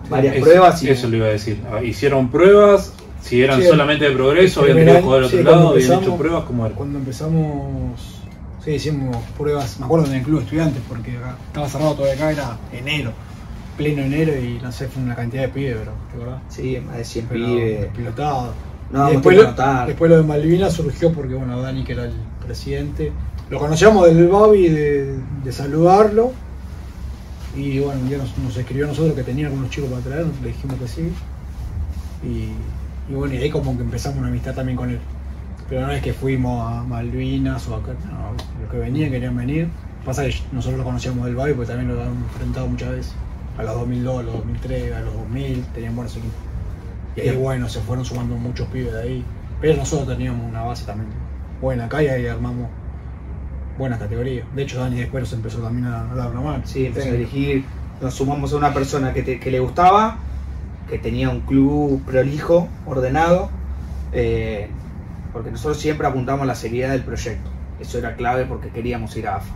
D: varias pruebas.
A: Eso le iba a decir. Hicieron pruebas, Si eran
C: Sí,
A: solamente de Progreso, habían
C: primer
A: tenido que jugar al
C: año,
A: otro
C: sí,
A: lado,
C: cuando
A: habían hecho
C: empezamos-
A: pruebas, ¿cómo era?
C: Cuando empezamos, sí, hicimos pruebas, me acuerdo en el club de estudiantes, porque acá estaba cerrado todavía acá, era enero, pleno enero, y no sé, fue una cantidad de pibes, pero, ¿de verdad?
D: Sí, más de 100
C: Pero
D: pibes.
C: pilotado.
D: No,
C: Y
D: vamos a notar.
C: después lo de Malvinas surgió porque, bueno, Dani, que era el presidente, lo conocíamos del Babi, de saludarlo, y bueno, un día nos escribió a nosotros que tenía algunos chicos para traer, le dijimos que sí, y bueno, y ahí como que empezamos una amistad también con él. Pero no es que fuimos a Malvinas o acá, no, los que venían querían venir. Pasa que nosotros lo conocíamos del Babi porque también lo habíamos enfrentado muchas veces. A los 2002, a los 2003, a los 2000, tenían buenos equipos. Y ahí, bueno, se fueron sumando muchos pibes de ahí. Pero nosotros teníamos una base también buena acá y ahí armamos buenas categorías. De hecho, Dani después nos empezó también a dar una mano.
D: Sí, empezó a dirigir. Nos sumamos a una persona que le gustaba, que tenía un club prolijo, ordenado, porque nosotros siempre apuntamos a la seriedad del proyecto. Eso era clave porque queríamos ir a AFA.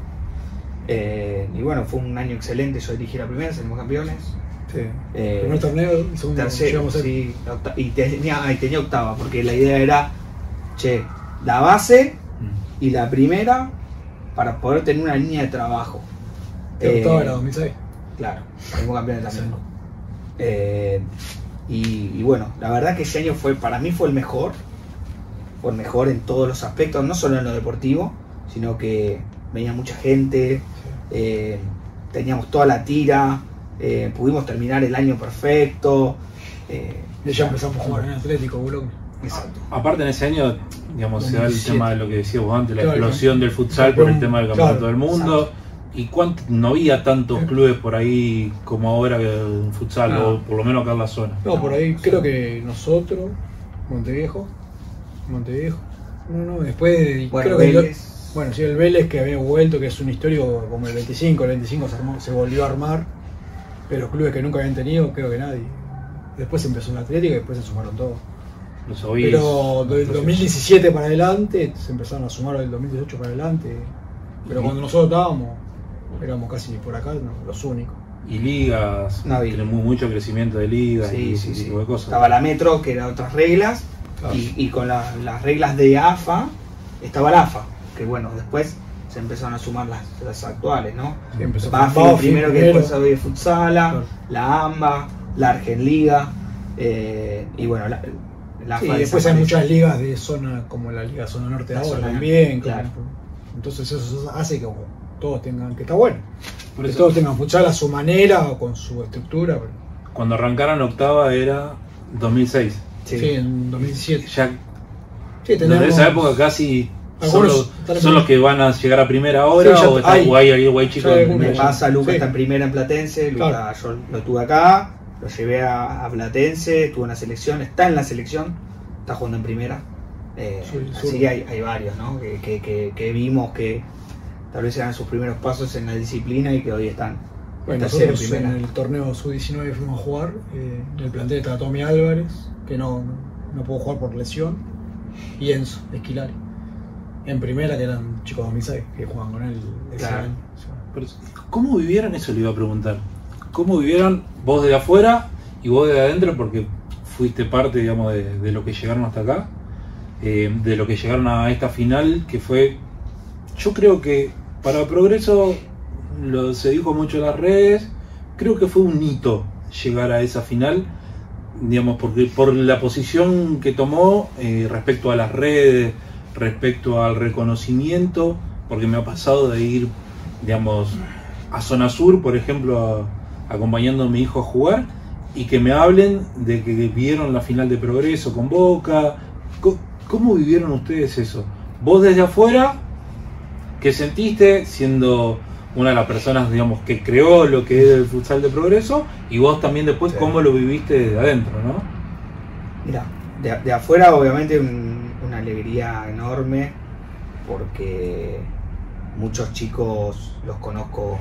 D: Y bueno, fue un año excelente. Yo dirigí la primera, salimos campeones.
C: Sí. Primer torneo, el segundo
D: Tercero,
C: llegamos a ser-
D: sí, y tenía octava, porque la idea era, la base y la primera para poder tener una línea de trabajo.
C: octava era 2006.
D: Claro, salimos campeones también.
C: Sí.
D: Y bueno, la verdad que ese año para mí fue el mejor en todos los aspectos, no solo en lo deportivo, sino que venía mucha gente, teníamos toda la tira, pudimos terminar el año perfecto.
C: Y ya empezamos a jugar en Atlético, boludo.
D: Exacto.
A: Aparte en ese año, digamos, se da el
C: 2007.
A: tema de lo que decías vos antes, la
C: Claro,
A: explosión del futsal por el tema del campeonato
C: claro,
A: del mundo. Y no había tantos clubes por ahí como ahora que en futsal,
C: No.
A: o por lo menos acá en la zona.
C: No, por ahí creo que nosotros, Monteviejo. No, después
D: Bueno,
C: creo que
D: Vélez.
C: bueno, sí, el Vélez que había vuelto, que es un histórico como el 25 se volvió a armar, pero clubes que nunca habían tenido, creo que nadie. Después empezó el Atlético y después se sumaron todos.
A: Los oís,
C: Pero del 2017 para adelante se empezaron a sumar del 2018 para adelante. Pero cuando nosotros estábamos, éramos casi por acá los únicos.
A: y ligas,
D: No había.
A: tiene mucho crecimiento de ligas y ese tipo de cosas.
D: Estaba la Metro, que eran otras reglas,
C: Claro.
D: y con las reglas de AFA estaba la AFA, que bueno, después se empezaron a sumar las actuales, ¿no?
C: Sí, empezó
D: Bafi
C: con Bafi
D: primero, que después había Futsala,
C: Claro.
D: la AMBA, la Argenliga, y bueno, la
C: Sí,
D: AFA
C: después hay
D: desapareció.
C: muchas ligas de zona, como la Liga Zona Norte
D: La
C: ahora
D: zona
C: también.
D: norte, claro.
C: Entonces eso hace que todos tengan, que está bueno.
A: Por
C: Que
A: eso,
C: todos tengan futsal a su manera o con su estructura. Pero,
A: cuando arrancaron octava era 2006.
C: sí.
D: Sí.
C: En 2017.
A: Ya
C: Sí,
A: desde
C: tenemos
A: esa época casi
C: algunos están en
A: son los que van a llegar a primera ahora,
C: Sí, ya
A: o está
C: hay.
A: Guay Chico.
C: Ya hay
A: en
C: algunos.
D: Me
A: primera.
D: pasa, Luca
C: Sí.
D: está en primera en Platense, Luca
C: Claro.
D: yo lo tuve acá, lo llevé a Platense, estuvo en la selección, está en la selección, está jugando en primera.
C: Sí,
D: Así
C: sí.
D: que hay varios, ¿no? Que vimos que tal vez eran sus primeros pasos en la disciplina y que hoy están
C: Bueno,
D: tercero,
C: nosotros en
D: primera.
C: el torneo sub-19 fuimos a jugar. En el plantel estaba Tommy Álvarez, que no pudo jugar por lesión, y Enzo Esquilari. En primera, que eran chicos 2006, que jugaban con él ese
D: Claro.
C: año. O sea,
A: Pero, ¿cómo vivieron eso? Le iba a preguntar. ¿Cómo vivieron vos de afuera y vos de adentro? Porque fuiste parte, digamos, de lo que llegaron hasta acá, de lo que llegaron a esta final, que fue, yo creo que para Progreso, se dijo mucho en las redes, creo que fue un hito llegar a esa final, digamos, porque por la posición que tomó respecto a las redes, respecto al reconocimiento, porque me ha pasado de ir, digamos, a Zona Sur, por ejemplo, acompañando a mi hijo a jugar, y que me hablen de que vieron la final de Progreso con Boca. ¿Cómo vivieron ustedes eso? Vos desde afuera, ¿qué sentiste siendo una de las personas, digamos, que creó lo que es el futsal de Progreso? Y vos también después,
C: Sí.
A: ¿cómo lo viviste desde adentro, no?
D: Mira, de afuera obviamente una alegría enorme porque muchos chicos los conozco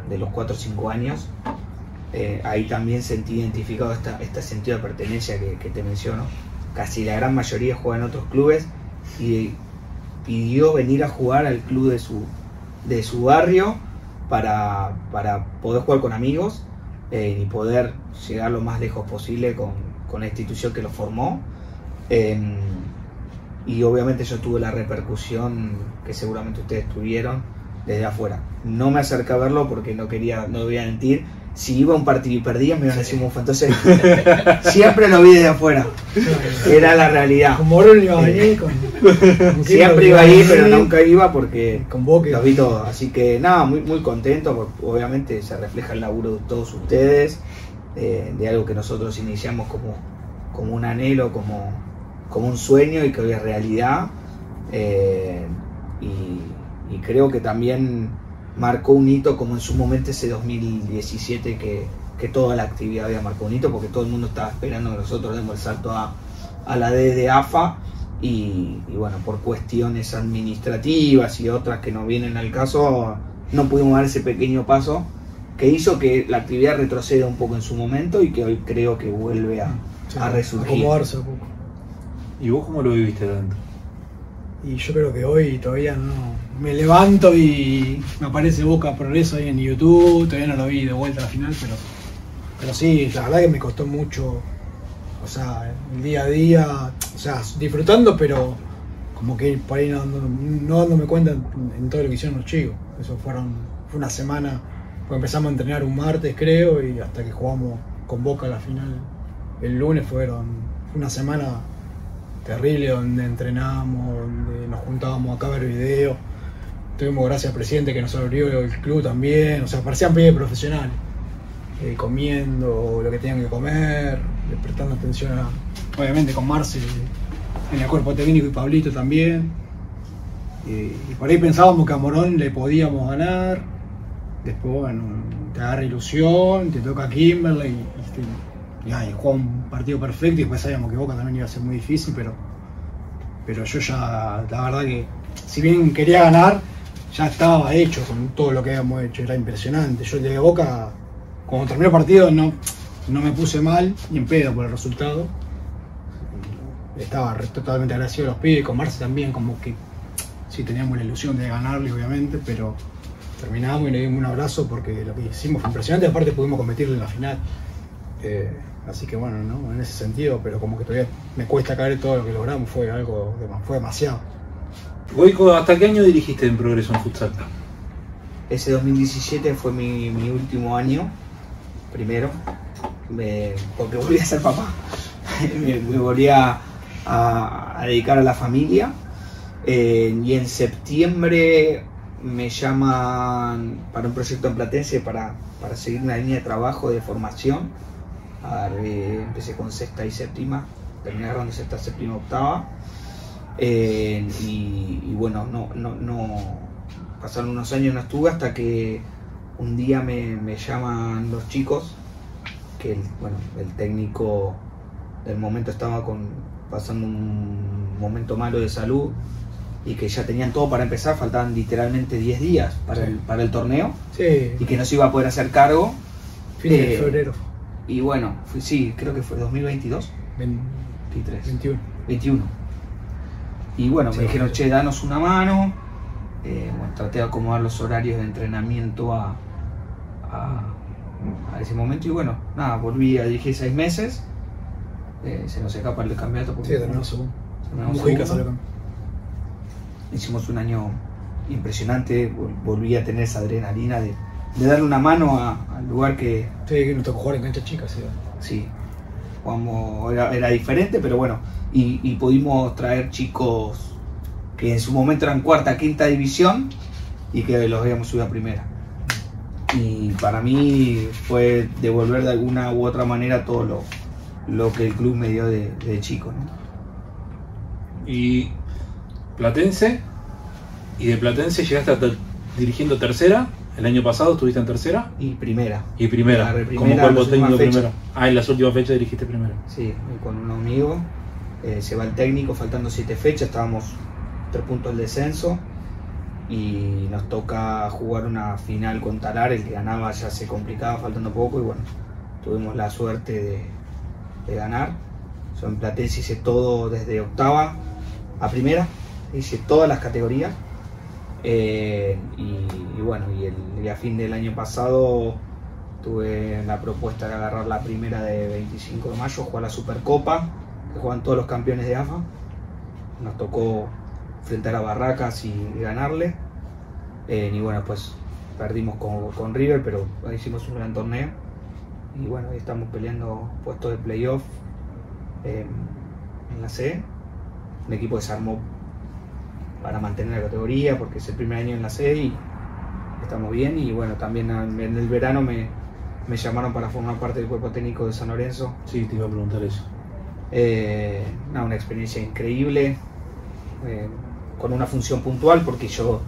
D: de los 4 o 5 años. Ahí también sentí identificado este sentido de pertenencia que te menciono. Casi la gran mayoría juega en otros clubes y pidió venir a jugar al club de su barrio para poder jugar con amigos y poder llegar lo más lejos posible con la institución que lo formó. Y obviamente yo tuve la repercusión que seguramente ustedes tuvieron desde afuera. No me acerqué a verlo porque no voy a mentir. Si iba a un partido y perdía me iban a decir mufa. Entonces siempre lo vi desde afuera. Era la realidad.
C: Con Morón iba a venir,
D: siempre iba a ir, pero nunca iba porque
C: con Boca
D: lo vi todo. Así que nada, muy, muy contento, porque obviamente se refleja el laburo de todos ustedes, de algo que nosotros iniciamos como un anhelo, como un sueño y que hoy es realidad. Y creo que también marcó un hito, como en su momento ese 2017 que toda la actividad había marcado un hito, porque todo el mundo estaba esperando que nosotros demos el salto a la D de AFA, y bueno, por cuestiones administrativas y otras que no vienen al caso, no pudimos dar ese pequeño paso que hizo que la actividad retroceda un poco en su momento y que hoy creo que vuelve a resurgir.
C: Acomodarse un poco.
A: ¿Y vos cómo lo viviste dentro?
C: Y yo creo que hoy todavía no me levanto y me aparece Boca Progreso ahí en YouTube. Todavía no lo vi de vuelta a la final, pero sí, la verdad que me costó mucho, o sea, el día a día, o sea, disfrutando, pero como que por ahí no dándome cuenta en todo lo que hicieron los chicos. Eso fue una semana, porque empezamos a entrenar un martes creo, y hasta que jugamos con Boca la final el lunes fue una semana terrible, donde entrenamos, donde nos juntábamos acá a ver videos. Tuvimos, gracias al presidente que nos abrió el club también, o sea, parecían pibes profesionales, comiendo lo que tenían que comer, prestando atención obviamente con Marce en el cuerpo técnico y Pablito también. Y por ahí pensábamos que a Morón le podíamos ganar. Después, bueno, te agarra ilusión, te toca Kimberley y juega un partido perfecto, y después sabíamos que Boca también iba a ser muy difícil, pero yo ya, la verdad que, si bien quería ganar, ya estaba hecho con todo lo que habíamos hecho, era impresionante. Yo llegué a Boca, cuando terminó el partido no me puse mal, ni en pedo por el resultado. Estaba totalmente agradecido a los pibes, con Marce también, como que sí teníamos la ilusión de ganarle, obviamente, pero terminamos y le dimos un abrazo porque lo que hicimos fue impresionante. Aparte pudimos competirle en la final. Así que bueno, ¿no? En ese sentido, pero como que todavía me cuesta caer todo lo que logramos, fue demasiado.
A: Goico, ¿hasta qué año dirigiste en Progreso en futsal?
D: Ese 2017 fue mi último año, primero, porque volví a ser papá, me volví a dedicar a la familia, y en septiembre me llaman para un proyecto en Platense para seguir una línea de trabajo de formación. Empecé con sexta y séptima, terminé agarrando sexta, séptima, octava, y bueno, no pasaron unos años, no estuve, hasta que un día me llaman los chicos, que el técnico del momento estaba pasando un momento malo de salud, y que ya tenían todo para empezar, faltaban literalmente 10 días para el torneo,
C: sí,
D: y que no se iba a poder hacer cargo.
C: Fin de febrero.
D: Y bueno, sí, creo que fue 2022. 21. Y bueno, sí, me dijeron, che, danos una mano. Bueno, traté de acomodar los horarios de entrenamiento a ese momento. Y bueno, nada, volví a dirigir 6 meses. Se nos escapa el campeonato.
C: Sí, terminamos segundo.
D: Hicimos un año impresionante. Volví a tener esa adrenalina de darle una mano al lugar que...
C: Sí, que nos tocó jugar en cancha chica, sí.
D: Sí, jugamos, era diferente, pero bueno, y pudimos traer chicos que en su momento eran cuarta, quinta división, y que los habíamos subido a primera. Y para mí fue devolver de alguna u otra manera todo lo que el club me dio de chico, ¿no?
A: Y Platense, y de Platense llegaste a dirigiendo tercera. ¿El año pasado estuviste en tercera?
D: Y primera.
A: Y primera, como cuerpo técnico primero. En las últimas fechas dirigiste primero.
D: Sí, con un amigo. Se va el técnico, faltando 7 fechas, estábamos 3 puntos del descenso. Y nos toca jugar una final con Talar, el que ganaba ya se complicaba, faltando poco. Y bueno, tuvimos la suerte de ganar. Yo en Platense hice todo desde octava a primera, hice todas las categorías. Y bueno, y a fin del año pasado tuve la propuesta de agarrar la primera de 25 de mayo, jugar la Supercopa, que juegan todos los campeones de AFA. Nos tocó enfrentar a Barracas y ganarle. Y bueno, pues perdimos con River, pero hicimos un gran torneo. Y bueno, ahí estamos peleando puestos de playoff en la C. Un equipo que se armó para mantener la categoría, porque es el primer año en la C y estamos bien. Y bueno, también en el verano me llamaron para formar parte del cuerpo técnico de San Lorenzo.
A: Sí, te iba a preguntar eso.
D: Una experiencia increíble, con una función puntual, porque yo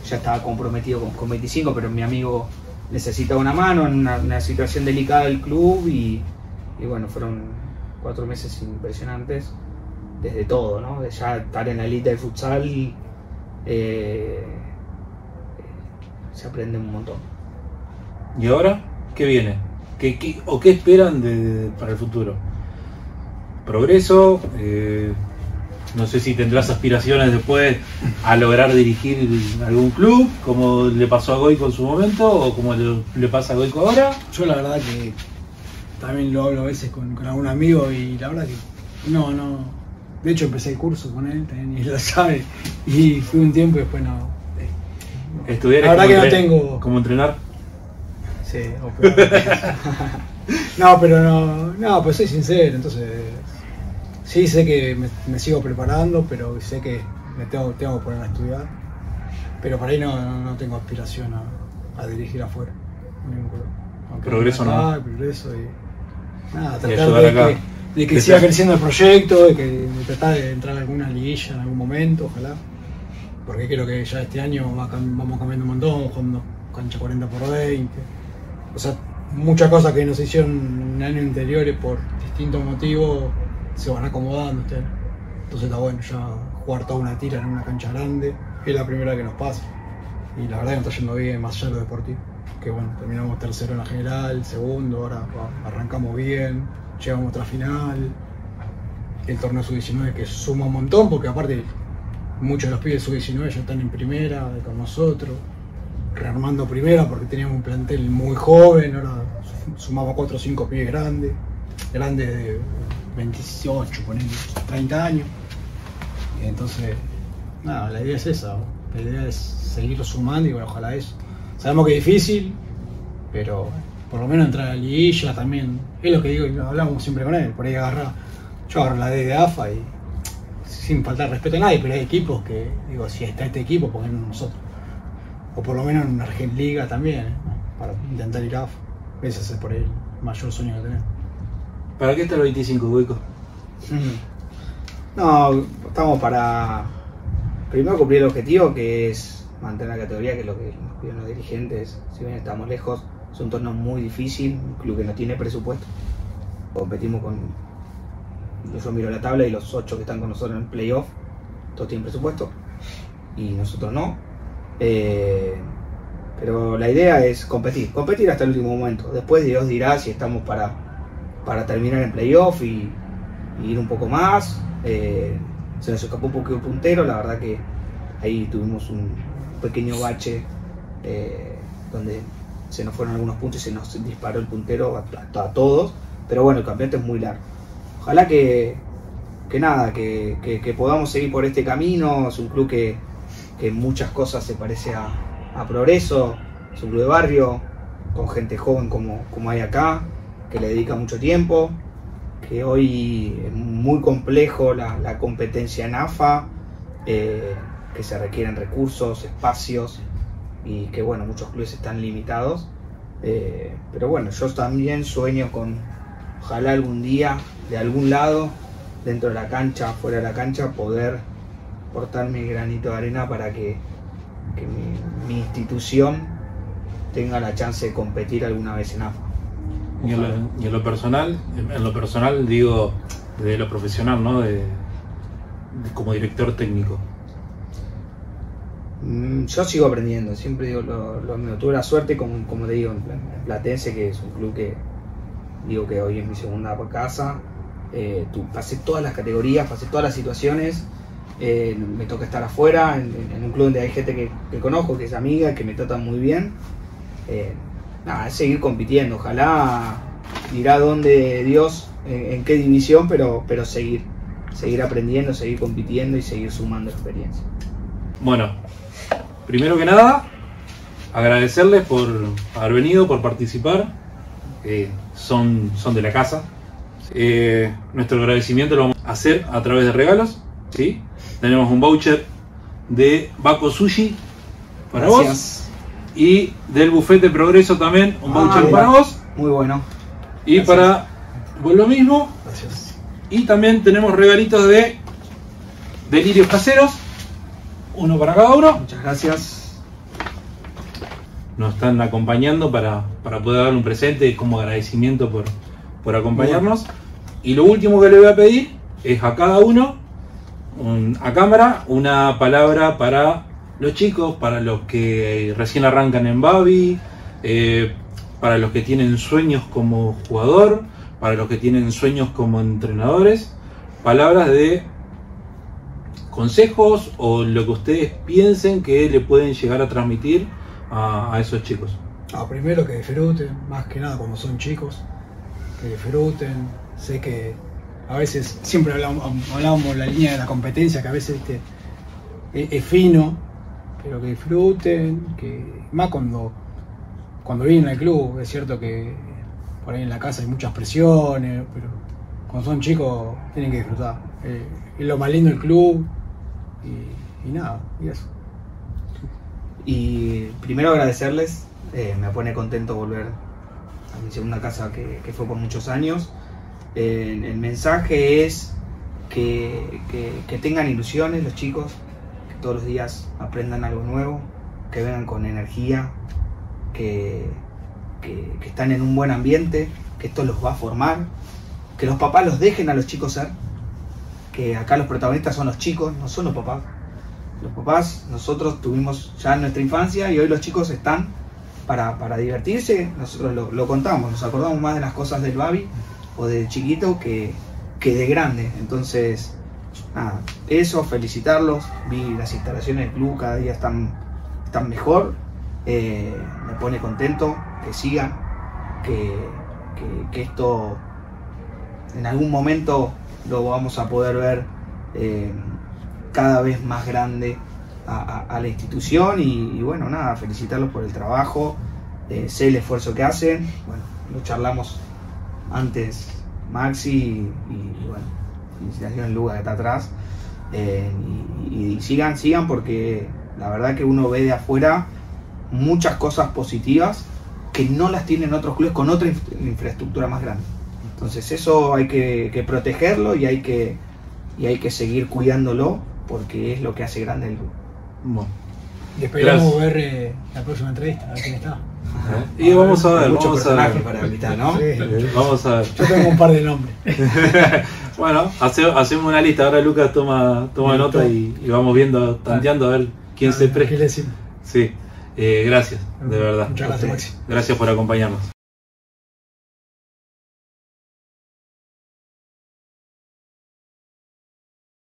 D: ya estaba comprometido con 25, pero mi amigo necesitaba una mano en una situación delicada del club y bueno, fueron 4 meses impresionantes desde todo, ¿no? De ya estar en la elite del futsal, se aprende un montón.
A: ¿Y ahora qué viene? ¿Qué esperan para el futuro? ¿Progreso? No sé si tendrás aspiraciones después a lograr dirigir algún club, como le pasó a Goico en su momento, o como le pasa a Goico ahora.
C: Yo la verdad que también lo hablo a veces con algún amigo y la verdad que no. De hecho empecé el curso con él, también, y él lo sabe, y fui un tiempo y después no.
A: ¿Estudiar
C: la verdad que no tengo...
A: ¿Cómo entrenar?
C: Sí, o peor. No, pues soy sincero, entonces... Sí, sé que me sigo preparando, pero sé que me tengo que poner a estudiar. Pero por ahí no tengo aspiración a dirigir afuera.
A: Progreso no.
C: Progreso y nada,
A: Y
C: tratar de que siga creciendo el proyecto, de tratar de entrar a alguna liguilla en algún momento, ojalá. Porque creo que ya este año vamos cambiando un montón, jugando cancha 40x20. O sea, muchas cosas que nos hicieron en años anteriores por distintos motivos se van acomodando este año. Entonces está bueno ya jugar toda una tira en una cancha grande, es la primera que nos pasa. Y la verdad que nos está yendo bien, más allá de lo deportivo. Que bueno, terminamos tercero en la general, segundo, ahora arrancamos bien, llegamos a otra final. El torneo sub-19 que suma un montón, porque aparte muchos de los pibes sub-19 ya están en primera con nosotros, rearmando primera porque teníamos un plantel muy joven, ahora sumamos 4 o 5 pibes grandes de 28, 30 años. Entonces, nada, la idea es esa, la idea es seguir sumando y bueno, ojalá eso. Sabemos que es difícil, pero por lo menos entrar a la liguilla también, es lo que digo, y hablamos siempre con él, por ahí yo agarro la D de AFA y sin faltar respeto a nadie, pero hay equipos que, digo, si está este equipo, ¿por qué no nosotros? O por lo menos en una Argentliga también, para intentar ir a AFA. Ese es por ahí el mayor sueño que tenemos.
A: ¿Para qué está el 25, Goico?
D: No, estamos para primero cumplir el objetivo, que es mantener la categoría, que es lo que nos piden los dirigentes. Si bien estamos lejos, es un torneo muy difícil, un club que no tiene presupuesto. Competimos con... Yo miro la tabla y los 8 que están con nosotros en el playoff, todos tienen presupuesto y nosotros no. Pero la idea es competir hasta el último momento. Después Dios dirá si estamos para terminar en playoff y ir un poco más. Se nos escapó un poco el puntero, la verdad que ahí tuvimos un pequeño bache donde se nos fueron algunos puntos y se nos disparó el puntero a todos, pero bueno, el campeonato es muy largo. Ojalá que podamos seguir por este camino. Es un club que en muchas cosas se parece a Progreso, es un club de barrio, con gente joven como hay acá, que le dedica mucho tiempo, que hoy es muy complejo la competencia en AFA, que se requieren recursos, espacios, y que bueno, muchos clubes están limitados, pero bueno, yo también sueño con, ojalá algún día, de algún lado, dentro de la cancha, fuera de la cancha, poder aportar mi granito de arena para que mi institución tenga la chance de competir alguna vez en AFA.
A: Y en lo personal digo, de lo profesional, ¿no? Como director técnico.
D: Yo sigo aprendiendo, siempre digo lo mío. Tuve la suerte, como te digo, en Platense, que es un club que digo que hoy es mi segunda casa. Pasé todas las categorías, pasé todas las situaciones. Me toca estar afuera, en un club donde hay gente que conozco, que es amiga, que me trata muy bien. nada, es seguir compitiendo. Ojalá dirá dónde Dios, en qué división, pero seguir aprendiendo, seguir compitiendo y seguir sumando experiencia.
A: Bueno, primero que nada, agradecerles por haber venido, por participar. Son de la casa. Nuestro agradecimiento lo vamos a hacer a través de regalos, ¿sí? Tenemos un voucher de Bako Sushi para vos, y del Buffet de Progreso también un voucher para vos.
D: Muy bueno.
A: Y gracias. Para vos lo mismo.
C: Gracias.
A: Y también tenemos regalitos de delirios caseros, uno para cada uno.
D: Muchas gracias.
A: Nos están acompañando para poder darle un presente como agradecimiento por acompañarnos. Y lo último que le voy a pedir es a cada uno, a cámara, una palabra para los chicos, para los que recién arrancan en Babi, para los que tienen sueños como jugador, para los que tienen sueños como entrenadores, palabras de consejos o lo que ustedes piensen que le pueden llegar a transmitir a esos chicos.
C: Primero que disfruten, más que nada cuando son chicos, que disfruten. Sé que a veces siempre hablábamos la línea de la competencia, que a veces es fino, pero que disfruten, que más cuando vienen al club. Es cierto que por ahí en la casa hay muchas presiones, pero cuando son chicos tienen que disfrutar. Es lo más lindo del club y nada, y eso.
D: Y primero agradecerles, me pone contento volver a mi segunda casa que fue por muchos años. El mensaje es que tengan ilusiones los chicos, que todos los días aprendan algo nuevo, que vengan con energía, que están en un buen ambiente, que esto los va a formar, que los papás los dejen a los chicos ser, que acá los protagonistas son los chicos, no son los papás. Los papás, nosotros tuvimos ya en nuestra infancia y hoy los chicos están para divertirse. Nosotros lo contamos, nos acordamos más de las cosas del Babi o de chiquito que de grande. Entonces, nada, eso, felicitarlos. Vi las instalaciones del club, cada día están mejor. Me pone contento que sigan, que esto en algún momento lo vamos a poder ver cada vez más grande a la institución y bueno, nada, felicitarlos por el trabajo, sé el esfuerzo que hacen. Bueno, lo charlamos antes Maxi y bueno, felicitaciones Luga que está atrás, y sigan porque la verdad que uno ve de afuera muchas cosas positivas que no las tienen otros clubes con otra infraestructura más grande. Entonces eso hay que protegerlo y hay que seguir cuidándolo porque es lo que hace grande el club.
A: Bueno,
C: y esperamos ver la próxima entrevista, a ver quién está.
A: Y vamos a ver,
D: muchos personajes para invitar, ¿no?
C: Sí.
A: Vamos a ver.
C: Yo tengo un par de nombres.
A: Bueno, hacemos una lista. Ahora Lucas toma nota y vamos viendo, tanteando a ver quién se presta.
C: ¿Qué le decimos?
A: Sí, gracias, de verdad.
C: Muchas gracias, Maxi.
A: Gracias por acompañarnos.